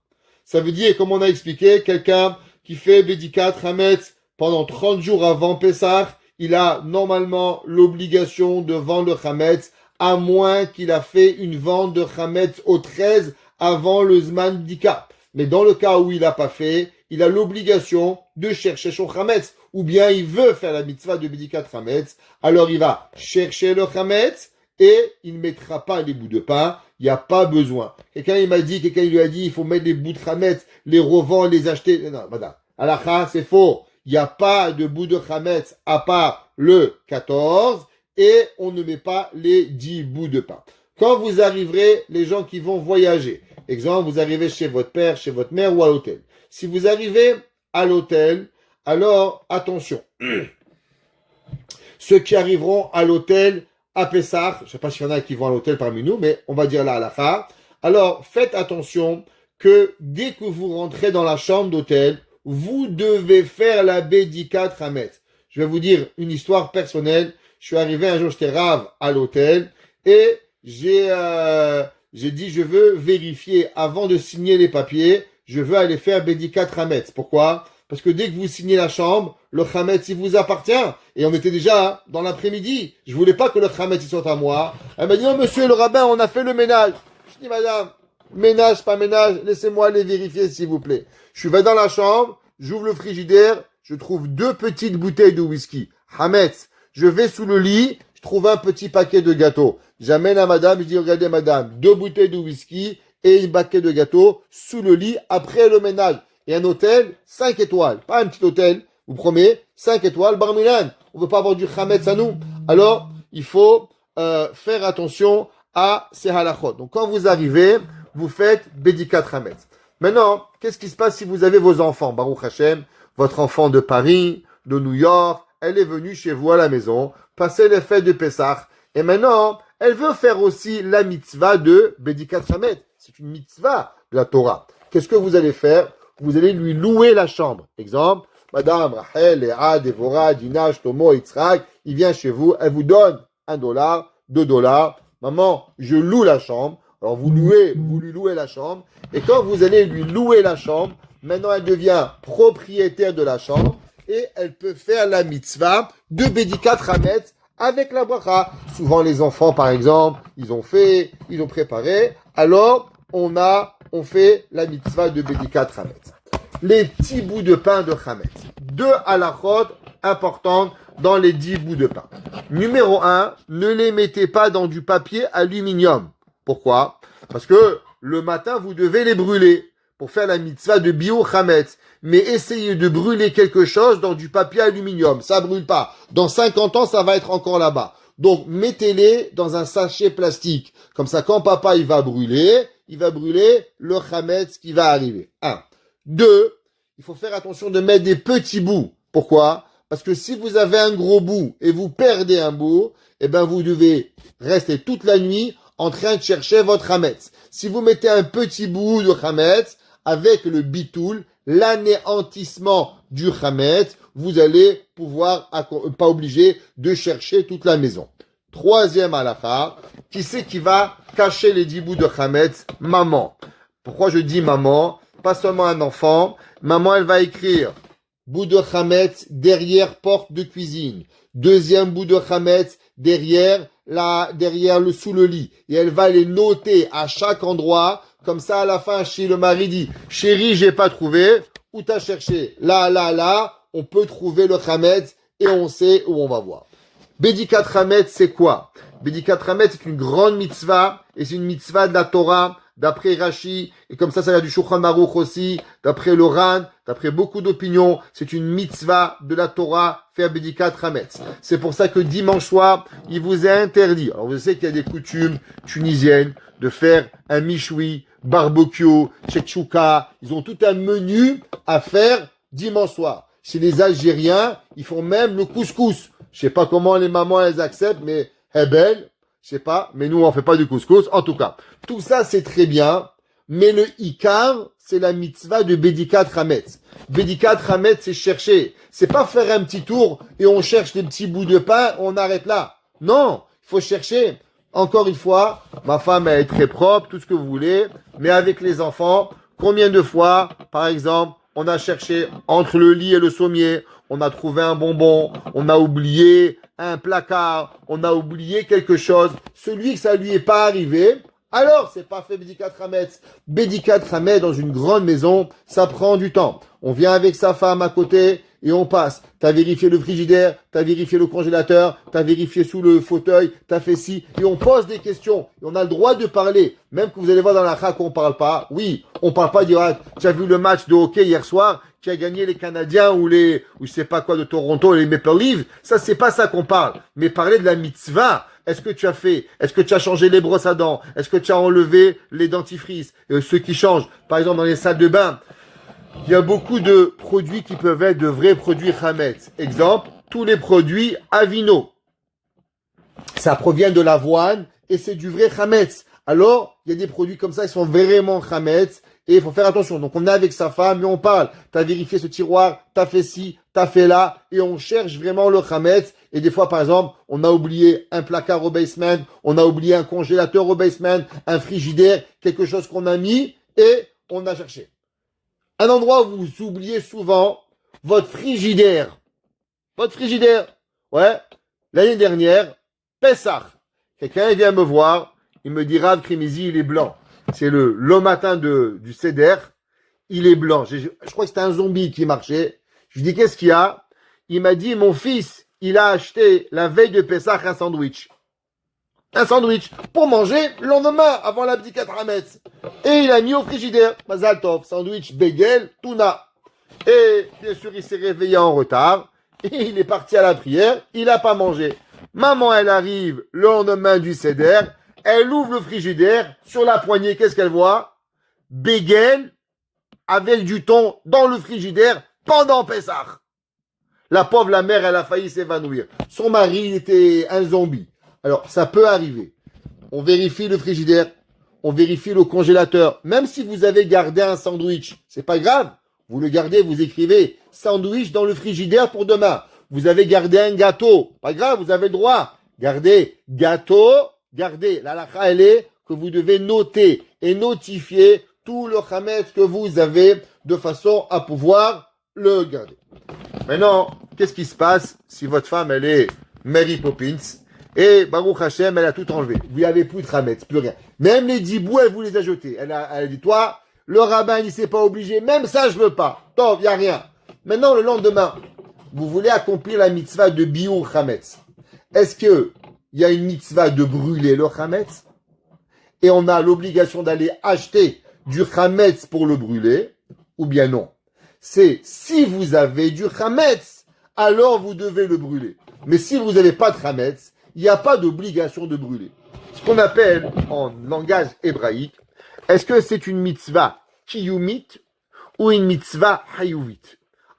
Ça veut dire, comme on a expliqué, quelqu'un qui fait Bédikat Chametz pendant 30 jours avant Pessah, il a normalement l'obligation de vendre le Chametz, à moins qu'il a fait une vente de Chametz au 13 avant le Zman Bdika. Mais dans le cas où il n'a pas fait, il a l'obligation de chercher son Chametz. Ou bien il veut faire la mitzvah de Bédikat Chametz, alors il va chercher le Chametz et il ne mettra pas les bouts de pain. Il n'y a pas besoin. Quelqu'un lui a dit, il faut mettre les bouts de Chametz, les revendre, les acheter. Non, madame. Halakha, c'est faux. Il n'y a pas de bout de chametz à part le 14 et on ne met pas les 10 bouts de pain. Quand vous arriverez, les gens qui vont voyager, exemple, vous arrivez chez votre père, chez votre mère ou à l'hôtel. Si vous arrivez à l'hôtel, alors attention. Ceux qui arriveront à l'hôtel à Pessah, je ne sais pas s'il y en a qui vont à l'hôtel parmi nous, mais on va dire là à la fin. Alors faites attention que dès que vous rentrez dans la chambre d'hôtel, vous devez faire la Bédikat Chametz. Je vais vous dire une histoire personnelle. Je suis arrivé un jour, j'étais rave à l'hôtel et j'ai dit je veux vérifier avant de signer les papiers, je veux aller faire Bédikat Chametz. Pourquoi? Parce que dès que vous signez la chambre, le Chametz il vous appartient. Et on était déjà dans l'après-midi. Je voulais pas que le Chametz il soit à moi. Elle m'a dit non monsieur le rabbin, on a fait le ménage. Je dis madame, ménage, pas ménage, laissez-moi aller vérifier s'il vous plaît. Je vais dans la chambre, j'ouvre le frigidaire, je trouve 2 petites bouteilles de whisky. Hametz. Je vais sous le lit, je trouve un petit paquet de gâteaux. J'amène à madame, je dis regardez madame, 2 bouteilles de whisky et une paquet de gâteaux sous le lit après le ménage. Et un hôtel, 5 étoiles. Pas un petit hôtel, vous promettez, 5 étoiles, Bar Milan. On ne veut pas avoir du Hametz à nous. Alors, il faut faire attention à ces halachot. Donc quand vous arrivez, vous faites Bédikat Chametz. Maintenant, qu'est-ce qui se passe si vous avez vos enfants? Baruch Hashem, votre enfant de Paris, de New York, elle est venue chez vous à la maison, passer les fêtes de Pessah, et maintenant, elle veut faire aussi la mitzvah de Bédikat Chametz. C'est une mitzvah de la Torah. Qu'est-ce que vous allez faire? Vous allez lui louer la chambre. Exemple, Madame Rachel, Léa, Dévorah, Dina, Shlomo, Yitzhak, il vient chez vous, elle vous donne $1, $2. Maman, je loue la chambre. Alors vous lui louez la chambre, et quand vous allez lui louer la chambre, maintenant elle devient propriétaire de la chambre, et elle peut faire la mitzvah de Bédikat Hametz avec la bracha. Souvent les enfants, par exemple, ils ont préparé, alors on fait la mitzvah de Bédikat Hametz. Les 10 bouts de pain de Hametz. 2 halachot importantes dans les 10 bouts de pain. Numéro 1, ne les mettez pas dans du papier aluminium. Pourquoi? Parce que le matin, vous devez les brûler pour faire la mitzvah de Biur Hametz. Mais essayez de brûler quelque chose dans du papier aluminium. Ça brûle pas. Dans 50 ans, ça va être encore là-bas. Donc, mettez-les dans un sachet plastique. Comme ça, quand papa, il va brûler le Hametz qui va arriver. 1. 2. Il faut faire attention de mettre des petits bouts. Pourquoi? Parce que si vous avez un gros bout et vous perdez un bout, eh ben, vous devez rester toute la nuit en train de chercher votre Hametz. Si vous mettez un petit bout de Hametz, avec le bitoul, l'anéantissement du Hametz, vous allez pouvoir, pas obligé de chercher toute la maison. 3e halakha, qui c'est qui va cacher les 10 bouts de Hametz? Maman. Pourquoi je dis maman? Pas seulement un enfant. Maman, elle va écrire bout de Hametz derrière porte de cuisine. 2e bout de Hametz derrière sous le lit. Et elle va les noter à chaque endroit. Comme ça, à la fin, si le mari dit, chérie, j'ai pas trouvé, où t'as cherché? Là, on peut trouver le Hametz et on sait où on va voir. Bédikat Hametz, c'est quoi? Bédikat Hametz, c'est une grande mitzvah, et c'est une mitzvah de la Torah, d'après Rashi, et comme ça vient du Shulchan Aruch aussi, d'après le Ran, d'après beaucoup d'opinions, c'est une mitzvah de la Torah, faire Bédikat Hametz. C'est pour ça que dimanche soir, il vous est interdit. Alors, vous savez qu'il y a des coutumes tunisiennes de faire un michoui, barbecue, tchetchouka. Ils ont tout un menu à faire dimanche soir. Chez les Algériens, ils font même le couscous. Je sais pas comment les mamans elles acceptent, mais belle, je sais pas, mais nous on fait pas du couscous. En tout cas, tout ça c'est très bien, mais le ikar, c'est la mitzvah de Bédikat Hametz. Bédikat Hametz, c'est chercher. C'est pas faire un petit tour et on cherche des petits bouts de pain, on arrête là. Non, il faut chercher. Encore une fois, ma femme elle est très propre, tout ce que vous voulez, mais avec les enfants, combien de fois, par exemple, on a cherché entre le lit et le sommier, on a trouvé un bonbon, on a oublié un placard, on a oublié quelque chose. Celui que ça lui est pas arrivé, alors c'est pas fait Bédikat Hametz. Bédikat Hametz dans une grande maison, ça prend du temps. On vient avec sa femme à côté et on passe. T'as vérifié le frigidaire, t'as vérifié le congélateur, t'as vérifié sous le fauteuil, t'as fait ci, et on pose des questions. Et on a le droit de parler. Même que vous allez voir dans la chak, on parle pas. Oui, on parle pas direct. Tu as vu le match de hockey hier soir, qui a gagné les Canadiens ou je sais pas quoi de Toronto, les Maple Leafs. Ça, c'est pas ça qu'on parle. Mais parler de la mitzvah. Est-ce que tu as changé les brosses à dents? Est-ce que tu as enlevé les dentifrices? Ceux qui changent, par exemple, dans les salles de bain. Il y a beaucoup de produits qui peuvent être de vrais produits Hametz. Exemple, tous les produits Avino. Ça provient de l'avoine et c'est du vrai Hametz. Alors, il y a des produits comme ça, ils sont vraiment Hametz et il faut faire attention. Donc, on est avec sa femme et on parle. T'as vérifié ce tiroir, t'as fait ci, t'as fait là et on cherche vraiment le Hametz. Et des fois, par exemple, on a oublié un placard au basement, on a oublié un congélateur au basement, un frigidaire, quelque chose qu'on a mis et on a cherché. Un endroit où vous oubliez souvent votre frigidaire. Votre frigidaire. Ouais. L'année dernière, Pessah. Quelqu'un vient me voir. Il me dit, Rav Krimizi, il est blanc. C'est le matin du Seder. Il est blanc. Je crois que c'était un zombie qui marchait. Je lui dis, qu'est-ce qu'il y a? Il m'a dit, mon fils, il a acheté la veille de Pessah un sandwich. Un sandwich pour manger le lendemain avant l'abdikat Hametz. Et il a mis au frigidaire. Mazal tov, sandwich, bagel, tuna. Et bien sûr, il s'est réveillé en retard. Et il est parti à la prière. Il n'a pas mangé. Maman, elle arrive le lendemain du Seder. Elle ouvre le frigidaire. Sur la poignée, qu'est-ce qu'elle voit? Bagel avec du thon dans le frigidaire pendant Pessah. La pauvre, la mère, elle a failli s'évanouir. Son mari, il était un zombie. Alors, ça peut arriver. On vérifie le frigidaire, on vérifie le congélateur. Même si vous avez gardé un sandwich, c'est pas grave. Vous le gardez, vous écrivez sandwich dans le frigidaire pour demain. Vous avez gardé un gâteau, pas grave, vous avez le droit. Gardez gâteau, gardez. La halakha, elle est que vous devez noter et notifier tout le chametz que vous avez de façon à pouvoir le garder. Maintenant, qu'est-ce qui se passe si votre femme, elle est Mary Poppins et Baruch Hashem, elle a tout enlevé. Vous n'avez plus de chametz, plus rien. Même les 10 bouts, elle vous les a jetés. Elle a dit, toi, le rabbin, il s'est pas obligé. Même ça, je veux pas. Top, il n'y a rien. Maintenant, le lendemain, vous voulez accomplir la mitzvah de biur chametz. Est-ce que il y a une mitzvah de brûler le chametz? Et on a l'obligation d'aller acheter du chametz pour le brûler? Ou bien non? C'est si vous avez du chametz, alors vous devez le brûler. Mais si vous n'avez pas de chametz, il n'y a pas d'obligation de brûler. Ce qu'on appelle en langage hébraïque, est-ce que c'est une mitzvah kiyumit ou une mitzvah hayuvit?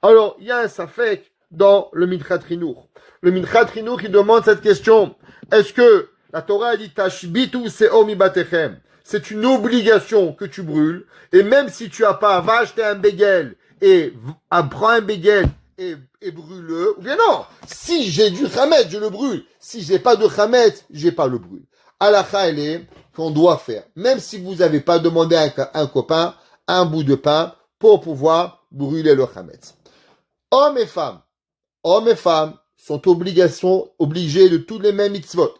Alors, il y a un safek dans le Minchat Chinuch. Le Minchat Chinuch, il demande cette question. Est-ce que la Torah a dit tashbitu se'or mibatechem? C'est une obligation que tu brûles. Et même si tu as pas, va acheter un bagel et prends un bagel et brûle-le. Ou bien non. Si j'ai du chametz, je le brûle. Si j'ai pas de chametz, j'ai pas le brûle. Halakha, elle est qu'on doit faire. Même si vous n'avez pas demandé à un copain un bout de pain pour pouvoir brûler le chametz. Hommes et femmes sont obligés de tous les mêmes mitzvot.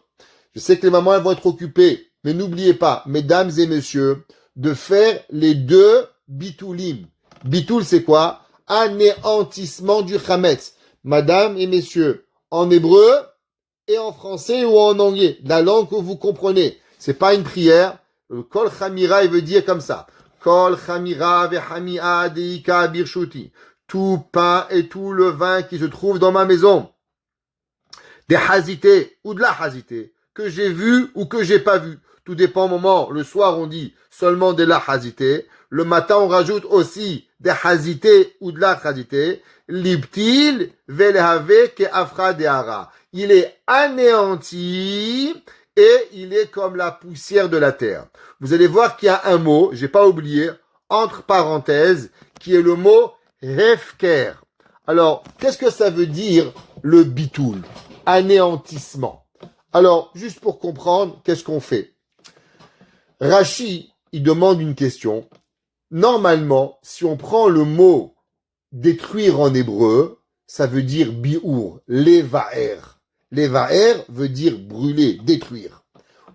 Je sais que les mamans, elles vont être occupées, mais n'oubliez pas, mesdames et messieurs, de faire les deux bitoulim. Bitoul, c'est quoi? Anéantissement du chametz. Madame et messieurs, en hébreu et en français ou en anglais, la langue que vous comprenez. C'est pas une prière. Le kol chamira, il veut dire comme ça. Kol chamira vechamia deika birshuti. Tout pain et tout le vin qui se trouve dans ma maison. Des hazités ou de la hazité que j'ai vu ou que j'ai pas vu. Tout dépend au moment. Le soir, on dit seulement de la hazité. Le matin, on rajoute aussi des hazités ou de la hazité. L'ibtil velehave ke afra deara. Il est anéanti et il est comme la poussière de la terre. Vous allez voir qu'il y a un mot, j'ai pas oublié, entre parenthèses, qui est le mot hefker. Alors, qu'est-ce que ça veut dire le bitoul? Anéantissement. Alors, juste pour comprendre, qu'est-ce qu'on fait? Rashi, il demande une question. Normalement, si on prend le mot détruire en hébreu, ça veut dire bi'ur, levaer. Levaer veut dire brûler, détruire.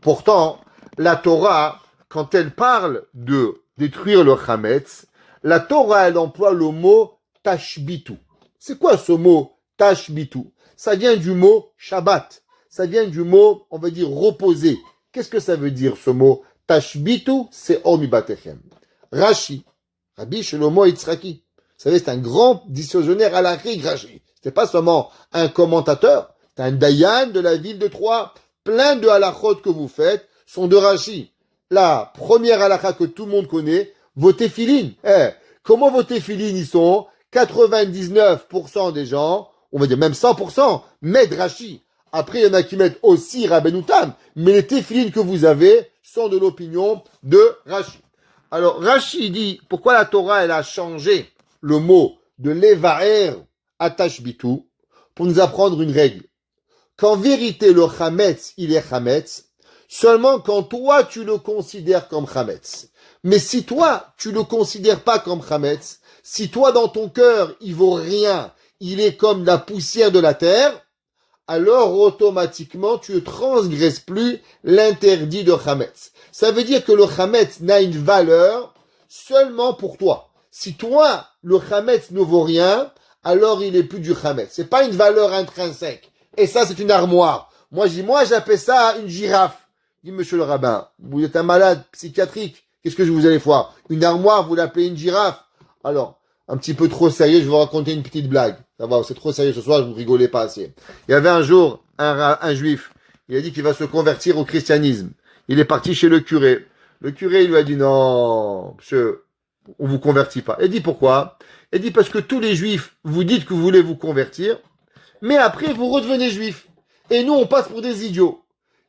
Pourtant, la Torah, quand elle parle de détruire le chametz, la Torah, elle emploie le mot tashbitu. C'est quoi ce mot tashbitu? Ça vient du mot Shabbat. Ça vient du mot, on va dire, reposer. Qu'est-ce que ça veut dire ce mot tashbitu? C'est omibatechem. Rashi, Rabbi Shlomo Yitzhaki. Vous savez, c'est un grand dictionnaire à la Rashi. C'est pas seulement un commentateur, c'est un dayan de la ville de Troyes. Plein de halachot que vous faites sont de Rashi. La première halakha que tout le monde connaît, vos téphilines. Comment vos téphilines ils sont? 99% des gens, on va dire même 100%, mettent Rashi. Après, il y en a qui mettent aussi Rabbeinu Tam, mais les téphilines que vous avez sont de l'opinion de Rashi. Alors, Rashi dit, pourquoi la Torah, elle a changé le mot de levaer à tashbitu pour nous apprendre une règle. Qu'en vérité, le chametz, il est chametz, seulement quand toi, tu le considères comme chametz. Mais si toi, tu le considères pas comme chametz, si toi, dans ton cœur, il vaut rien, il est comme la poussière de la terre, alors automatiquement, tu ne transgresses plus l'interdit de chametz. Ça veut dire que le chametz n'a une valeur seulement pour toi. Si toi, le chametz ne vaut rien, alors il est plus du chametz. C'est pas une valeur intrinsèque. Et ça, c'est une armoire. Moi, j'appelle ça une girafe. Dit monsieur le rabbin, vous êtes un malade psychiatrique. Qu'est-ce que je vous allez voir? Une armoire, vous l'appelez une girafe? Alors, un petit peu trop sérieux, je vais vous raconter une petite blague. Ça va, c'est trop sérieux ce soir, vous rigolez pas assez. Il y avait un jour un juif. Il a dit qu'il va se convertir au christianisme. Il est parti chez le curé. Le curé, il lui a dit non, monsieur, on vous convertit pas. Il dit pourquoi? Il dit parce que tous les juifs, vous dites que vous voulez vous convertir, mais après vous redevenez juif. Et nous, on passe pour des idiots.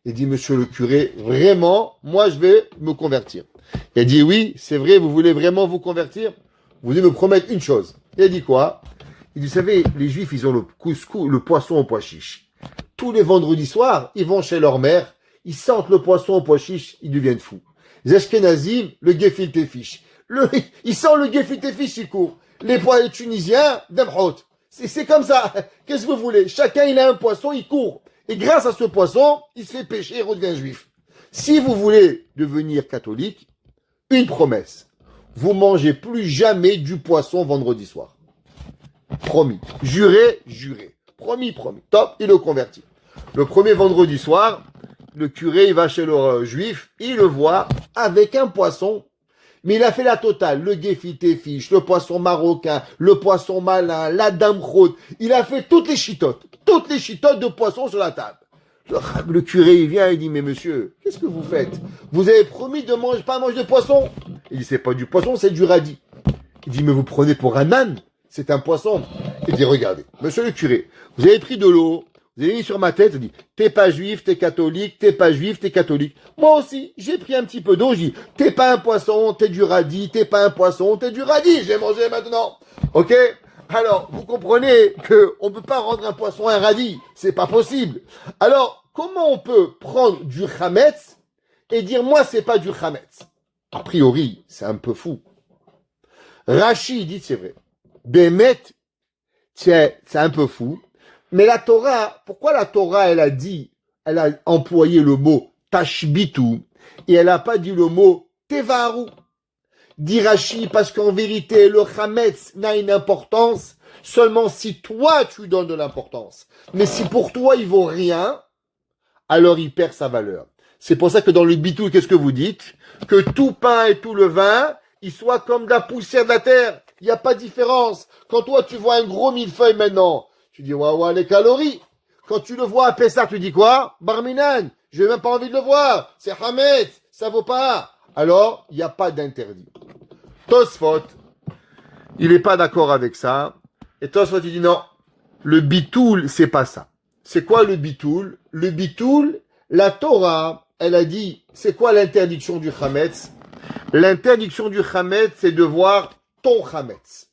Il dit, monsieur le curé, vraiment, moi je vais me convertir. Il a dit, oui, c'est vrai, vous voulez vraiment vous convertir? Vous voulez me promettre une chose. Il a dit quoi? Il dit, vous savez, les juifs, ils ont le couscous, le poisson au pois chiche. Tous les vendredis soirs, ils vont chez leur mère, ils sentent le poisson au pois chiche, ils deviennent fous. Les Ashkenazim, le gefilte fish. Ils sentent le gefilte fish, ils courent. Les Tunisiens, d'Amhot. C'est comme ça. Qu'est-ce que vous voulez? Chacun, il a un poisson, il court. Et grâce à ce poisson, il se fait pécher et redevient juif. Si vous voulez devenir catholique, une promesse. Vous mangez plus jamais du poisson vendredi soir. Promis. Juré, juré. Promis, promis. Top, il le convertit. Le premier vendredi soir, le curé, il va chez le juif, il le voit avec un poisson. Mais il a fait la totale. Le gefilte fish, le poisson marocain, le poisson malin, la dame chaude. Il a fait toutes les chitotes de poisson sur la table. Le curé, il vient et il dit, mais monsieur, qu'est-ce que vous faites? Vous avez promis de manger, pas manger de poisson. Il dit, c'est pas du poisson, c'est du radis. Il dit, mais vous prenez pour un âne? C'est un poisson. Il dit, regardez, monsieur le curé, vous avez pris de l'eau, vous avez mis sur ma tête, il dit, t'es pas juif, t'es catholique, t'es pas juif, t'es catholique. Moi aussi, j'ai pris un petit peu d'eau, je dis, t'es pas un poisson, t'es du radis, t'es pas un poisson, t'es du radis, j'ai mangé maintenant. Ok? Alors, vous comprenez que on peut pas rendre un poisson un radis. C'est pas possible. Alors, comment on peut prendre du chametz et dire, moi, c'est pas du chametz? A priori, c'est un peu fou. Rashi dit, c'est vrai. Bémet, c'est un peu fou. Mais la Torah, pourquoi la Torah, elle a employé le mot tashbitu et elle a pas dit le mot tevaru? Dit Rashi, parce qu'en vérité, le chametz n'a une importance seulement si toi, tu donnes de l'importance. Mais si pour toi, il vaut rien, alors il perd sa valeur. C'est pour ça que dans le bitou, qu'est-ce que vous dites? Que tout pain et tout levain, il soit comme de la poussière de la terre. Il n'y a pas de différence. Quand toi, tu vois un gros millefeuille maintenant, tu dis, ouais, les calories. Quand tu le vois à Pessah, tu dis quoi? Barminan, je n'ai même pas envie de le voir. C'est chametz, ça vaut pas. Alors, il n'y a pas d'interdit. Tosfot, il n'est pas d'accord avec ça. Et Tosfot, il dit non, le bitoul, c'est pas ça. C'est quoi le bitoul? Le bitoul, la Torah, elle a dit, c'est quoi l'interdiction du chametz? L'interdiction du chametz, c'est de voir ton chametz.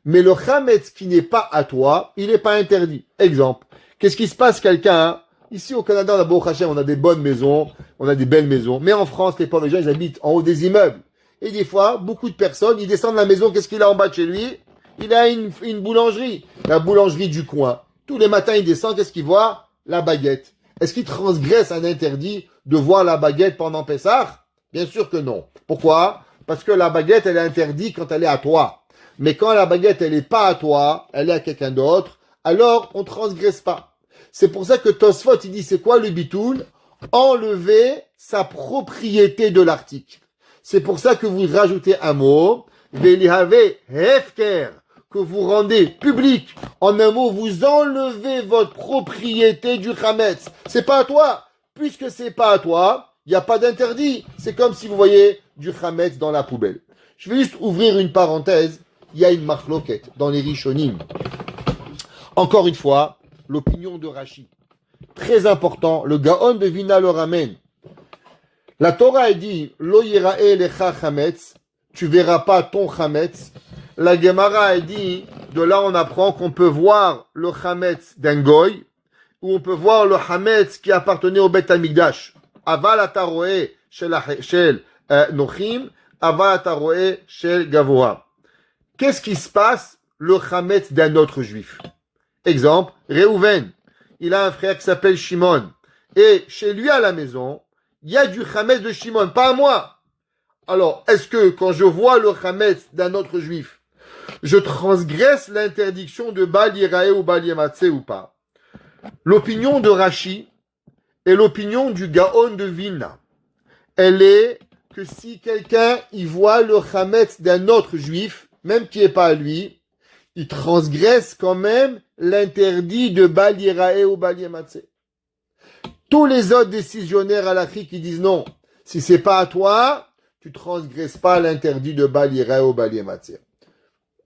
Mais le chametz qui n'est pas à toi, il n'est pas interdit. Exemple, qu'est-ce qui se passe quelqu'un, ici au Canada, on a Baruch Hashem, on a des bonnes maisons, on a des belles maisons. Mais en France, les pauvres gens, ils habitent en haut des immeubles. Et des fois, beaucoup de personnes, ils descendent de la maison, qu'est-ce qu'il a en bas de chez lui? Il a une boulangerie. La boulangerie du coin. Tous les matins, il descend, qu'est-ce qu'il voit? La baguette. Est-ce qu'il transgresse un interdit de voir la baguette pendant Pessah? Bien sûr que non. Pourquoi? Parce que la baguette, elle est interdite quand elle est à toi. Mais quand la baguette, elle n'est pas à toi, elle est à quelqu'un d'autre, alors on transgresse pas. C'est pour ça que Tosfot, il dit, c'est quoi le bitoul? Enlever sa propriété de l'article. C'est pour ça que vous rajoutez un mot, velihave hefker, que vous rendez public. En un mot, vous enlevez votre propriété du chametz. C'est pas à toi. Puisque c'est pas à toi, il n'y a pas d'interdit. C'est comme si vous voyez du chametz dans la poubelle. Je vais juste ouvrir une parenthèse. Il y a une marloquette dans les Rishonim. Encore une fois, l'opinion de Rashi. Très important, le Gaon de Vina le ramène. La Torah a dit, Lo yira'e lecha chametz, tu verras pas ton chametz. La Gemara a dit, de là on apprend qu'on peut voir le chametz d'un goy, ou on peut voir le chametz qui appartenait au Beth Amikdash. Aval ataroe shel nochim, aval ataroe shel gavoa. Qu'est-ce qui se passe le chametz d'un autre juif? Exemple, Réhouven, il a un frère qui s'appelle Shimon, et chez lui à la maison, il y a du chametz de Shimon, pas à moi. Alors, est-ce que quand je vois le chametz d'un autre juif, je transgresse l'interdiction de Bal Yirae ou Bal Yematse ou pas? L'opinion de Rashi et l'opinion du Gaon de Vilna, elle est que si quelqu'un y voit le chametz d'un autre juif, même qui n'est pas à lui, il transgresse quand même l'interdit de Bal Yirae ou Bal Yematse. Tous les autres décisionnaires halachiques qui disent non, si c'est pas à toi, tu transgresses pas l'interdit de Bal Yirae ou Bal Yematse.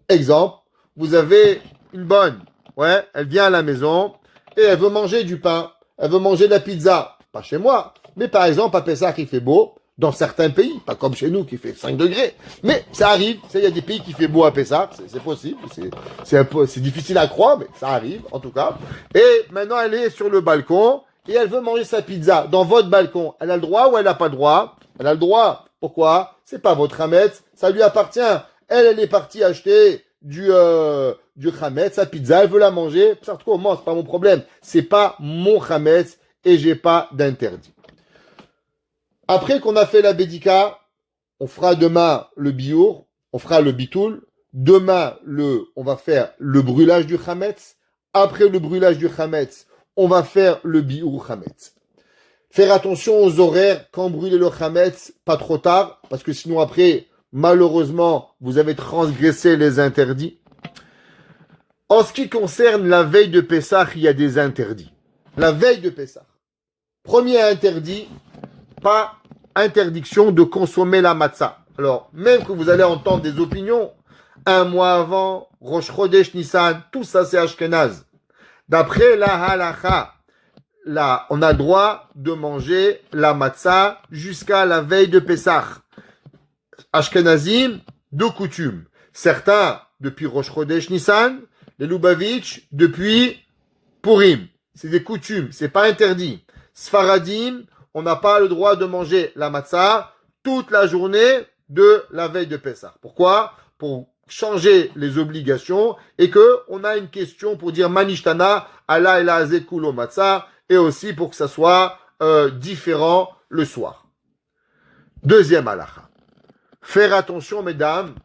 Exemple, vous avez une bonne, ouais, elle vient à la maison et elle veut manger du pain, elle veut manger de la pizza, pas chez moi, mais par exemple à Pessah il fait beau, dans certains pays, pas comme chez nous qui fait 5 degrés, mais ça arrive, il y a des pays qui fait beau à Pessah, c'est possible, c'est difficile à croire, mais ça arrive en tout cas, et maintenant elle est sur le balcon, et elle veut manger sa pizza dans votre balcon, elle a le droit ou elle n'a pas le droit? Elle a le droit. Pourquoi? C'est pas votre Hametz, ça lui appartient. Elle est partie acheter du Hametz, sa pizza, elle veut la manger. C'est pas mon problème. C'est pas mon Hametz et j'ai pas d'interdit. Après qu'on a fait la Bédika, on fera demain le biour, on fera le bitoul. Demain, on va faire le brûlage du Hametz. Après le brûlage du Hametz, on va faire le biour Hametz. Faire attention aux horaires quand brûler le Hametz, pas trop tard, parce que sinon après, malheureusement, vous avez transgressé les interdits. En ce qui concerne la veille de Pessah, il y a des interdits. La veille de Pessah. Premier interdit, pas interdiction de consommer la matzah. Alors, même que vous allez entendre des opinions, un mois avant, Rosh Chodesh Nissan, tout ça c'est Ashkenaz. D'après la halacha, là, on a le droit de manger la matzah jusqu'à la veille de Pessah. Ashkenazim, de coutume. Certains, depuis Rosh Chodesh Nissan, les Lubavitch, depuis Purim. C'est des coutumes, c'est pas interdit. Sfaradim, on n'a pas le droit de manger la matzah toute la journée de la veille de Pessah. Pourquoi? Pour changer les obligations et que on a une question pour dire Manishtana, Allah et la Zekulo matzah, et aussi pour que ça soit différent le soir. Deuxième halakha. Faire attention, mesdames,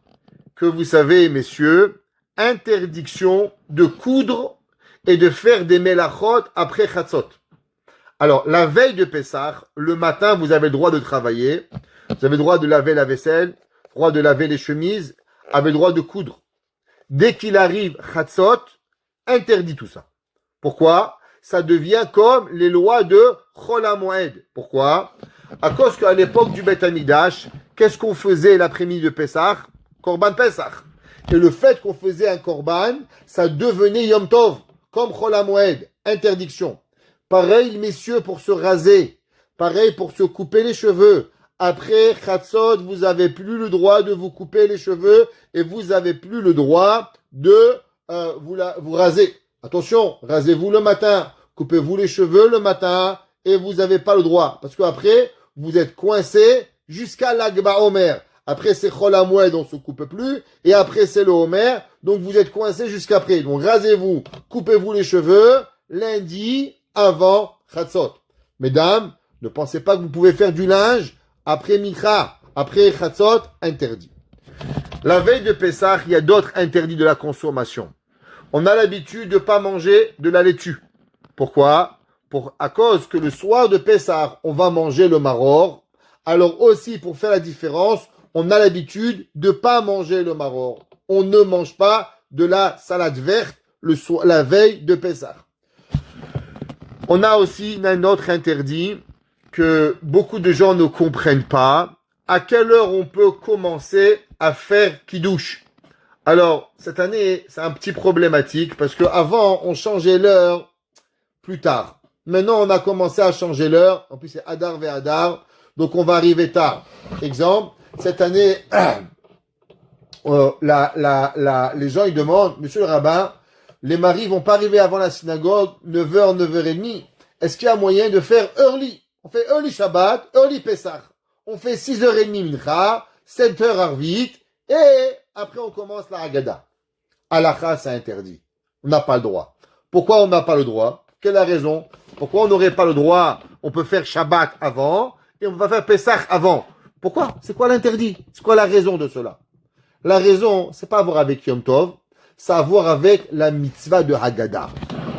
que vous savez, messieurs, interdiction de coudre et de faire des melachot après Chatzot. Alors, la veille de Pessah, le matin, vous avez le droit de travailler, vous avez le droit de laver la vaisselle, le droit de laver les chemises, avez le droit de coudre. Dès qu'il arrive Chatzot, interdit tout ça. Pourquoi? Ça devient comme les lois de Chol HaMoed. Pourquoi? À cause qu'à l'époque du Beth Amidash, qu'est-ce qu'on faisait l'après-midi de Pessah? Korban Pessah. Et le fait qu'on faisait un Korban, ça devenait Yom Tov, comme Chol HaMoed, interdiction. Pareil, messieurs, pour se raser. Pareil pour se couper les cheveux. Après Chatzot, vous avez plus le droit de vous couper les cheveux et vous avez plus le droit de vous raser. Attention, rasez-vous le matin, coupez-vous les cheveux le matin et vous n'avez pas le droit. Parce qu'après, vous êtes coincé jusqu'à l'Agba Omer. Après, c'est Chol HaMoed, on se coupe plus. Et après, c'est le Omer. Donc, vous êtes coincé jusqu'après. Donc, rasez-vous, coupez-vous les cheveux lundi avant Chatzot. Mesdames, ne pensez pas que vous pouvez faire du linge après Mincha, après Chatzot, interdit. La veille de Pessah, il y a d'autres interdits de la consommation. On a l'habitude de ne pas manger de la laitue. Pourquoi? À cause que le soir de Pessah, on va manger le maror. Alors aussi, pour faire la différence, on a l'habitude de ne pas manger le maror. On ne mange pas de la salade verte la veille de Pessah. On a aussi un autre interdit que beaucoup de gens ne comprennent pas. À quelle heure on peut commencer à faire kidouche? Alors, cette année, c'est un petit problématique parce qu'avant, on changeait l'heure plus tard. Maintenant, on a commencé à changer l'heure. En plus, c'est Hadar ve Hadar. Donc, on va arriver tard. Exemple, cette année, les gens, ils demandent, monsieur le rabbin, les maris vont pas arriver avant la synagogue, 9h, 9h30. Est-ce qu'il y a moyen de faire early? On fait early Shabbat, early Pessah. On fait 6h30 Mincha, 7h Arvit, et après on commence la Haggadah. Halakha, c'est interdit. On n'a pas le droit. Pourquoi on n'a pas le droit? Quelle est la raison? Pourquoi on n'aurait pas le droit? On peut faire Shabbat avant, et on va faire Pessah avant. Pourquoi? C'est quoi l'interdit? C'est quoi la raison de cela? La raison, c'est pas à voir avec Yom Tov, c'est à voir avec la mitzvah de Haggadah.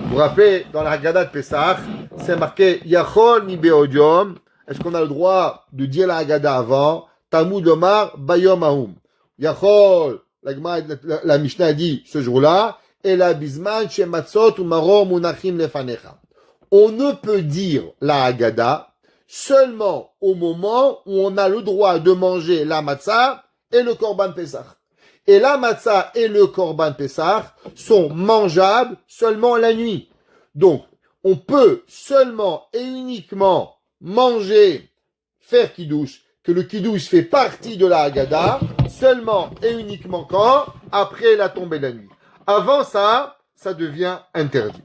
Vous vous rappelez, dans la Haggadah de Pessah, c'est marqué Yachol mi be'odiom. Est-ce qu'on a le droit de dire la Haggadah avant? Talmud Omar bayom ahum. Yachol, la Mishnah dit ce jour-là, et la bisman shematzot umaro munachim lefanecha. On ne peut dire la Haggadah seulement au moment où on a le droit de manger la matzah et le korban Pessah. Et la matzah et le korban Pessah sont mangeables seulement la nuit. Donc, on peut seulement et uniquement manger, faire kidouche, que le kidouche fait partie de la Haggadah, seulement et uniquement quand? Après la tombée de la nuit. Avant ça, ça devient interdit.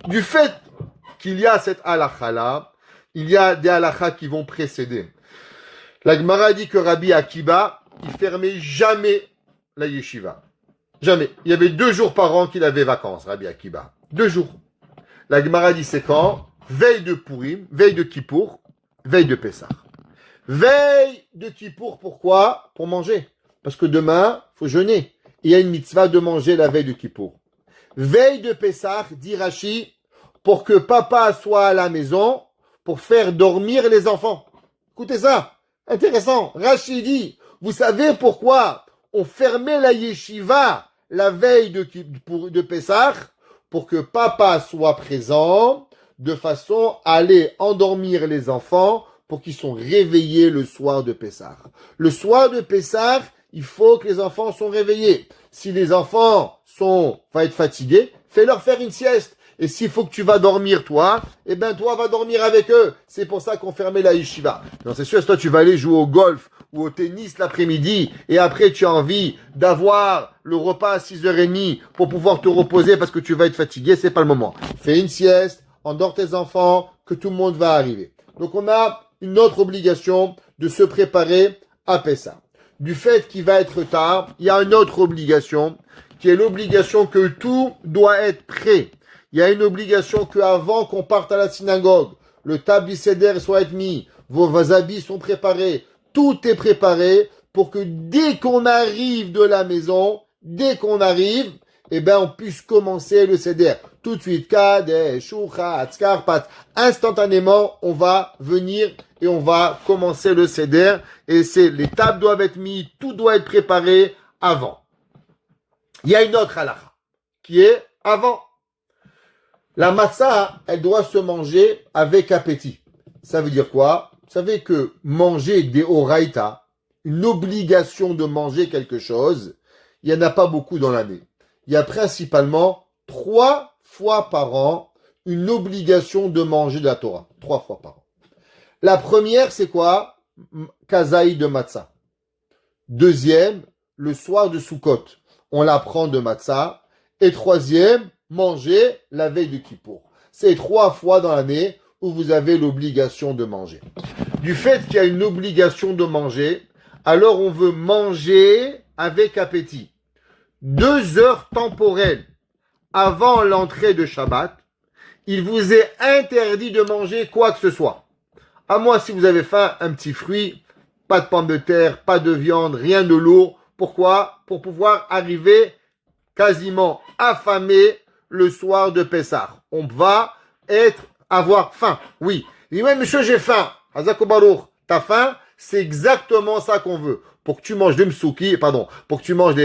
Du fait qu'il y a cette halakha-là, il y a des halakhas qui vont précéder. La Gemara dit que Rabbi Akiba, il fermait jamais la yeshiva. Jamais. Il y avait 2 jours par an qu'il avait vacances, Rabbi Akiba. 2 jours. La Gemara dit c'est quand? Veille de Purim, veille de Kippour, veille de Pessah. Veille de Kippour, pourquoi? Pour manger. Parce que demain, faut jeûner. Il y a une mitzvah de manger la veille de Kippour. Veille de Pessah, dit Rashi, pour que papa soit à la maison, pour faire dormir les enfants. Écoutez ça, intéressant. Rashi dit, vous savez pourquoi on fermait la yeshiva la veille de Pessah? Pour que papa soit présent, de façon à aller endormir les enfants, pour qu'ils soient réveillés le soir de Pessah. Le soir de Pessah, il faut que les enfants soient réveillés. Si les enfants vont être fatigués, fais-leur faire une sieste. Et s'il faut que tu vas dormir, toi, eh ben, toi, va dormir avec eux. C'est pour ça qu'on fermait la yeshiva. Non, c'est sûr, si toi, tu vas aller jouer au golf ou au tennis l'après-midi, et après, tu as envie d'avoir le repas à 6h30 pour pouvoir te reposer parce que tu vas être fatigué, c'est pas le moment. Fais une sieste, endors tes enfants, que tout le monde va arriver. Donc, on a une autre obligation de se préparer à Pessah. Du fait qu'il va être tard, il y a une autre obligation, qui est l'obligation que tout doit être prêt. Il y a une obligation qu'avant qu'on parte à la synagogue, le table du seder soit mis, vos habits sont préparés, tout est préparé pour que dès qu'on arrive de la maison, eh ben, on puisse commencer le seder. Tout de suite, Kadesh, Shuchat, Skarpat, instantanément, on va venir et on va commencer le seder. Et les tables doivent être mises, tout doit être préparé avant. Il y a une autre halakha, qui est avant. La matzah, elle doit se manger avec appétit. Ça veut dire quoi? Vous savez que manger des oraita, une obligation de manger quelque chose, il n'y en a pas beaucoup dans l'année. Il y a principalement 3 fois par an une obligation de manger de la Torah. 3 fois par an. La première, c'est quoi? Kazaï de matzah. Deuxième, le soir de Sukkot. On la prend de matzah. Et troisième, manger la veille de Kippour. C'est 3 fois dans l'année où vous avez l'obligation de manger. Du fait qu'il y a une obligation de manger, alors on veut manger avec appétit. 2 heures temporelles avant l'entrée de Shabbat, il vous est interdit de manger quoi que ce soit. À moins si vous avez faim, un petit fruit, pas de pommes de terre, pas de viande, rien de lourd. Pourquoi? Pour pouvoir arriver quasiment affamé le soir de Pessah. On va avoir faim. Oui. Il dit, ouais, monsieur, j'ai faim. Hazako Baruch, t'as faim? C'est exactement ça qu'on veut. Pour que tu manges des msouki, pour que tu manges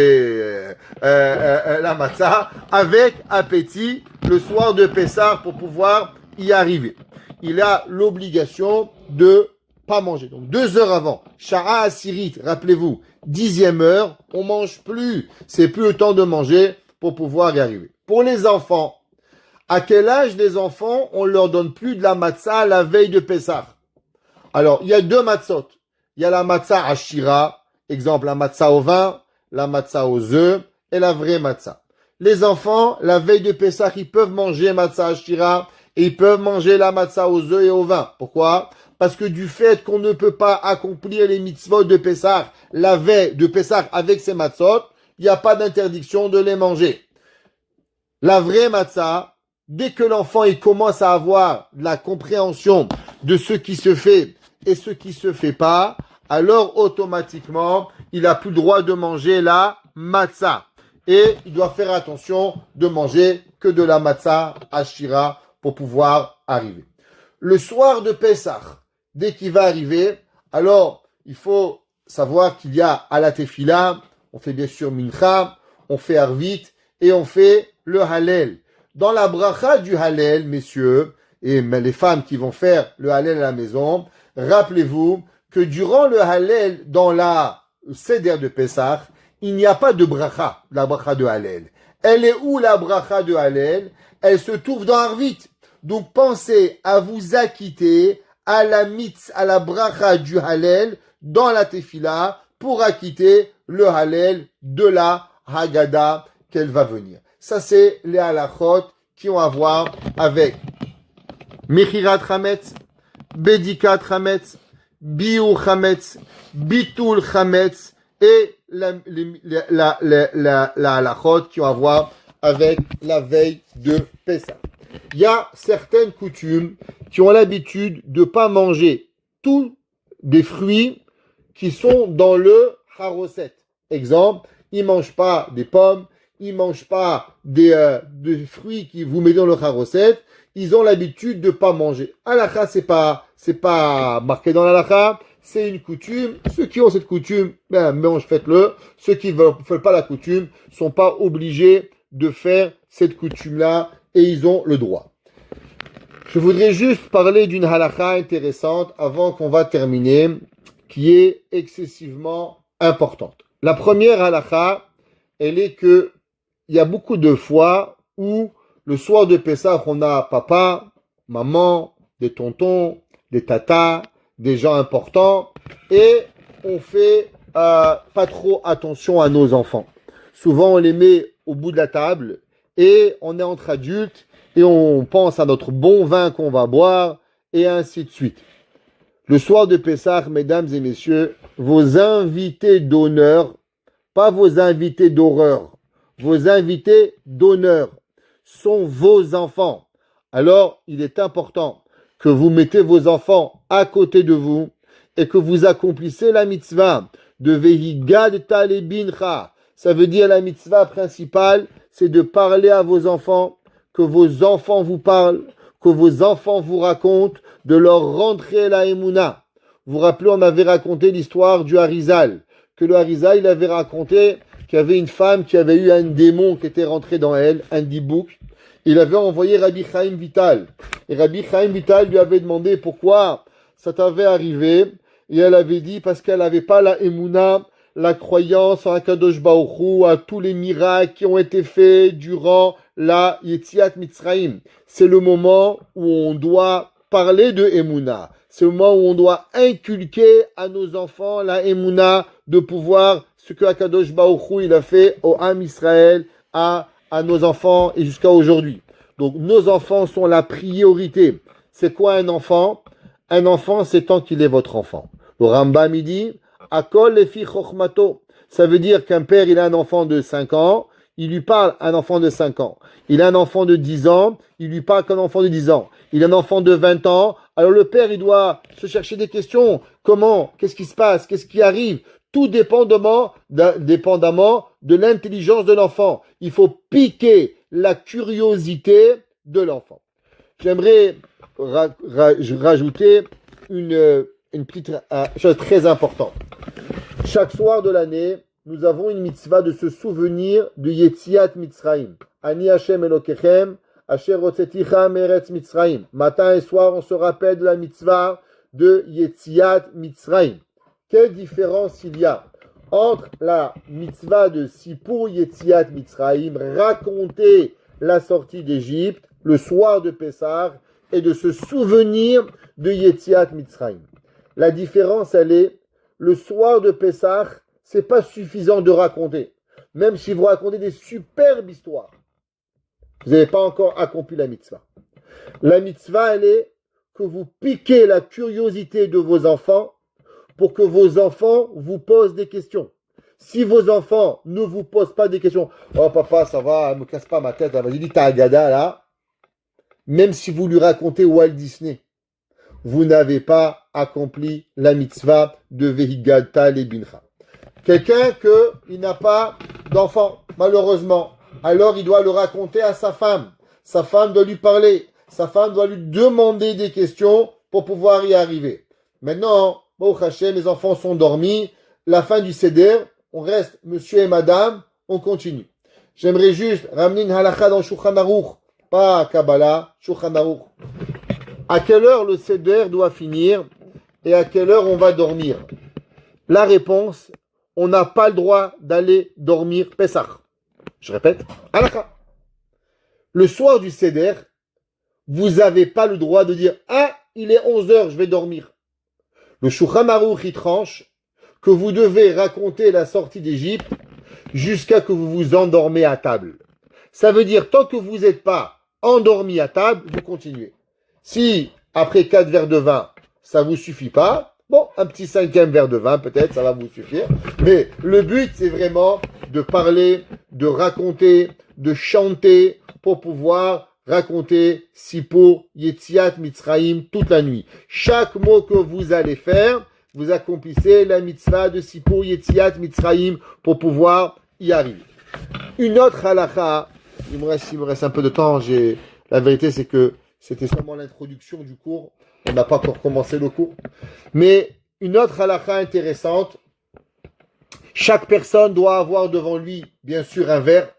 la matzah avec appétit le soir de Pessah pour pouvoir y arriver. Il a l'obligation de pas manger. Donc 2 heures avant, Shara Asirit, rappelez-vous, 10e heure, on mange plus. C'est plus le temps de manger pour pouvoir y arriver. Pour les enfants, à quel âge les enfants, on leur donne plus de la matzah la veille de Pessah? Alors, il y a 2 matzot. Il y a la matzah ashira, exemple la matzah au vin, la matzah aux œufs et la vraie matzah. Les enfants, la veille de Pessah, ils peuvent manger matzah ashira et ils peuvent manger la matzah aux œufs et au vin. Pourquoi? Parce que du fait qu'on ne peut pas accomplir les mitzvot de Pessah la veille de Pessah avec ces matzot, il n'y a pas d'interdiction de les manger. La vraie matzah, dès que l'enfant il commence à avoir la compréhension de ce qui se fait et ce qui se fait pas, alors automatiquement, il a plus le droit de manger la matzah. Et il doit faire attention de manger que de la matzah ashira pour pouvoir arriver. Le soir de Pessah, dès qu'il va arriver, alors il faut savoir qu'il y a à la tefila, on fait bien sûr mincha, on fait arvit et on fait le halel. Dans la bracha du halel, messieurs, et les femmes qui vont faire le halel à la maison, rappelez-vous que durant le halel, dans la seder de Pessah, il n'y a pas de bracha, la bracha de halel. Elle est où la bracha de halel? Elle se trouve dans arvit. Donc pensez à vous acquitter à la bracha du halel dans la tefila pour acquitter le halel de la Haggadah qu'elle va venir. Ça, c'est les halachot qui ont à voir avec Mechirat Chametz, Bedikat Chametz, Biur Chametz, Bitul Chametz et la halachot qui ont à voir avec la veille de Pessah. Il y a certaines coutumes qui ont l'habitude de ne pas manger tous des fruits qui sont dans le haroset. Exemple, ils ne mangent pas des pommes, ils ne mangent pas des fruits qui vous mettez dans le haroset. Ils ont l'habitude de ne pas manger. Halakha, c'est pas marqué dans l'halakha, c'est une coutume. Ceux qui ont cette coutume, faites-le. Ceux qui ne veulent pas la coutume sont pas obligés de faire cette coutume-là et ils ont le droit. Je voudrais juste parler d'une halakha intéressante avant qu'on va terminer, qui est excessivement importante. La première halakha, elle est que il y a beaucoup de fois où le soir de Pessah, on a papa, maman, des tontons, des tatas, des gens importants, et on fait pas trop attention à nos enfants. Souvent, on les met au bout de la table, et on est entre adultes, et on pense à notre bon vin qu'on va boire, et ainsi de suite. Le soir de Pessah, mesdames et messieurs, vos invités d'honneur, pas vos invités d'horreur, vos invités d'honneur sont vos enfants. Alors, il est important que vous mettez vos enfants à côté de vous et que vous accomplissez la mitzvah de Vehigad Talebincha. Ça veut dire la mitzvah principale, c'est de parler à vos enfants, que vos enfants vous parlent, que vos enfants vous racontent, de leur rentrer la Emouna. Vous vous rappelez, on avait raconté l'histoire du Harizal, que le Harizal, il avait raconté qu'il y avait une femme qui avait eu un démon qui était rentré dans elle, un dibouk. Il avait envoyé Rabbi Chaim Vital. Et Rabbi Chaim Vital lui avait demandé pourquoi ça t'avait arrivé. Et elle avait dit parce qu'elle n'avait pas la Emouna, la croyance en Akadosh Baruch Hu, à tous les miracles qui ont été faits durant la Yetziat Mitzrayim. C'est le moment où on doit parler de Emouna. C'est le moment où on doit inculquer à nos enfants la Emouna de pouvoir, ce que Akadosh Baruch Hu, il a fait au Ham Israël, à nos enfants et jusqu'à aujourd'hui. Donc, nos enfants sont la priorité. C'est quoi un enfant? Un enfant, c'est tant qu'il est votre enfant. Le Rambam, il dit, Akol lefi chokhmato. Ça veut dire qu'un père, il a un enfant de 5 ans, il lui parle à un enfant de 5 ans. Il a un enfant de 10 ans, il lui parle qu'un enfant de 10 ans. Il a un enfant de 20 ans, alors le père, il doit se chercher des questions. Comment? Qu'est-ce qui se passe? Qu'est-ce qui arrive? Tout dépendamment de l'intelligence de l'enfant. Il faut piquer la curiosité de l'enfant. J'aimerais rajouter une petite chose très importante. Chaque soir de l'année, nous avons une mitzvah de se souvenir de Yetziat Mitzrayim. Ani Hashem Elokechem, Asher Hotzeticha Meretz Mitzrayim. Matin et soir, on se rappelle de la mitzvah de Yetziat Mitzrayim. Quelle différence il y a entre la mitzvah de Sipur Yetziat Mitzrayim, raconter la sortie d'Égypte, le soir de Pessah, et de se souvenir de Yetziat Mitzrayim. La différence, elle est, le soir de Pessah, c'est pas suffisant de raconter. Même si vous racontez des superbes histoires, vous n'avez pas encore accompli la mitzvah. La mitzvah, elle est que vous piquez la curiosité de vos enfants pour que vos enfants vous posent des questions. Si vos enfants ne vous posent pas des questions, oh papa, ça va, me casse pas ma tête, vas-y, dis ta agada là, même si vous lui racontez Walt Disney, vous n'avez pas accompli la mitzvah de Vehigalta Lebincha. Quelqu'un qui n'a pas d'enfant, malheureusement, alors il doit le raconter à sa femme. Sa femme doit lui parler. Sa femme doit lui demander des questions pour pouvoir y arriver. Maintenant, Baruch Hashem, les enfants sont dormis. La fin du seder, on reste monsieur et madame, on continue. J'aimerais juste ramener une halakha dans Shulchan Aruch, pas Kabbalah, Shulchan Aruch. À quelle heure le seder doit finir et à quelle heure on va dormir? La réponse, on n'a pas le droit d'aller dormir Pessah. Je répète, halakha. Le soir du seder, vous n'avez pas le droit de dire « Ah, il est 11h, je vais dormir ». Le Shulchan Aruch, il tranche que vous devez raconter la sortie d'Égypte jusqu'à que vous vous endormez à table. Ça veut dire, tant que vous n'êtes pas endormi à table, vous continuez. Si, après 4 verres de vin, ça vous suffit pas, bon, un petit 5e verre de vin, peut-être, ça va vous suffire. Mais le but, c'est vraiment de parler, de raconter, de chanter pour pouvoir raconter Sipur Yetziat Mitzrayim toute la nuit. Chaque mot que vous allez faire, vous accomplissez la mitzvah de Sipur Yetziat Mitzrayim pour pouvoir y arriver. Une autre halakha, il me reste un peu de temps, la vérité c'est que c'était seulement l'introduction du cours, on n'a pas encore commencé le cours. Mais une autre halakha intéressante, chaque personne doit avoir devant lui, bien sûr, un verre,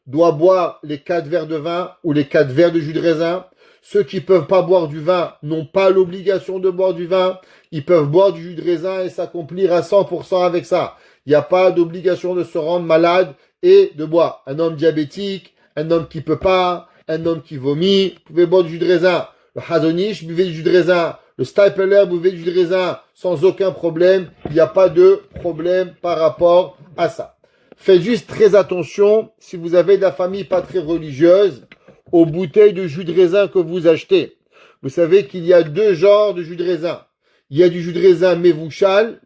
doit boire les 4 verres de vin ou les 4 verres de jus de raisin. Ceux qui peuvent pas boire du vin n'ont pas l'obligation de boire du vin. Ils peuvent boire du jus de raisin et s'accomplir à 100% avec ça. Il n'y a pas d'obligation de se rendre malade et de boire. Un homme diabétique, un homme qui peut pas, un homme qui vomit, vous pouvez boire du jus de raisin. Le Hazonish, buvez du jus de raisin. Le Stapler, buvez du jus de raisin sans aucun problème. Il n'y a pas de problème par rapport à ça. Faites juste très attention, si vous avez de la famille pas très religieuse, aux bouteilles de jus de raisin que vous achetez. Vous savez qu'il y a 2 genres de jus de raisin. Il y a du jus de raisin Mevouchal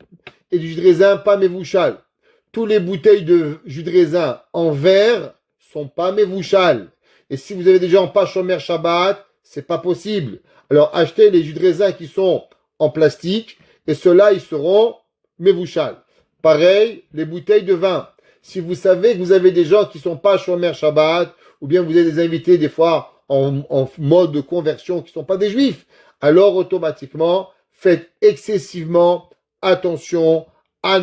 et du jus de raisin pas Mevouchal. Tous les bouteilles de jus de raisin en verre sont pas Mevouchal. Et si vous avez des gens pas Shomer Shabbat, c'est pas possible. Alors achetez les jus de raisin qui sont en plastique et ceux-là, ils seront Mevouchal. Pareil, les bouteilles de vin. Si vous savez que vous avez des gens qui sont pas Shomer Shabbat, ou bien vous avez des invités des fois en mode de conversion qui sont pas des juifs, alors automatiquement, faites excessivement attention à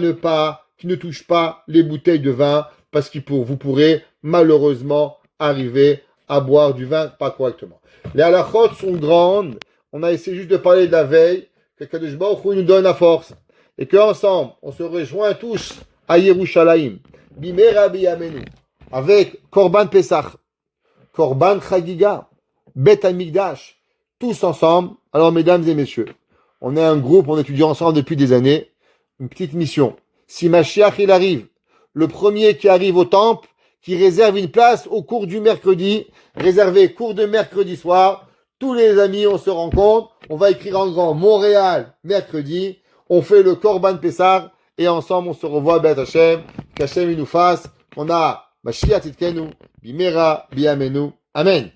qui ne touche pas les bouteilles de vin, parce que vous pourrez malheureusement arriver à boire du vin pas correctement. Les halakhot sont grandes, on a essayé juste de parler de la veille, que Kadosh Baruch Hu nous donne la force, et qu'ensemble, on se rejoint tous à Yerushalayim, Bimera Biyamenu, avec Korban Pesach, Korban Chagiga, Bet Hamikdash, tous ensemble. Alors, mesdames et messieurs, on est un groupe, on étudie ensemble depuis des années, une petite mission. Si Mashiach il arrive, le premier qui arrive au temple, qui réserve une place au cours du mercredi, réservé cours de mercredi soir, tous les amis, on se rencontre, on va écrire en grand Montréal, mercredi, on fait le Korban Pessah, et ensemble on se revoit, B'et Hashem, qu'Hashem il nous fasse, qu'on a Mashiach Tzidkenu, Bimera, Biyamenu, Amen.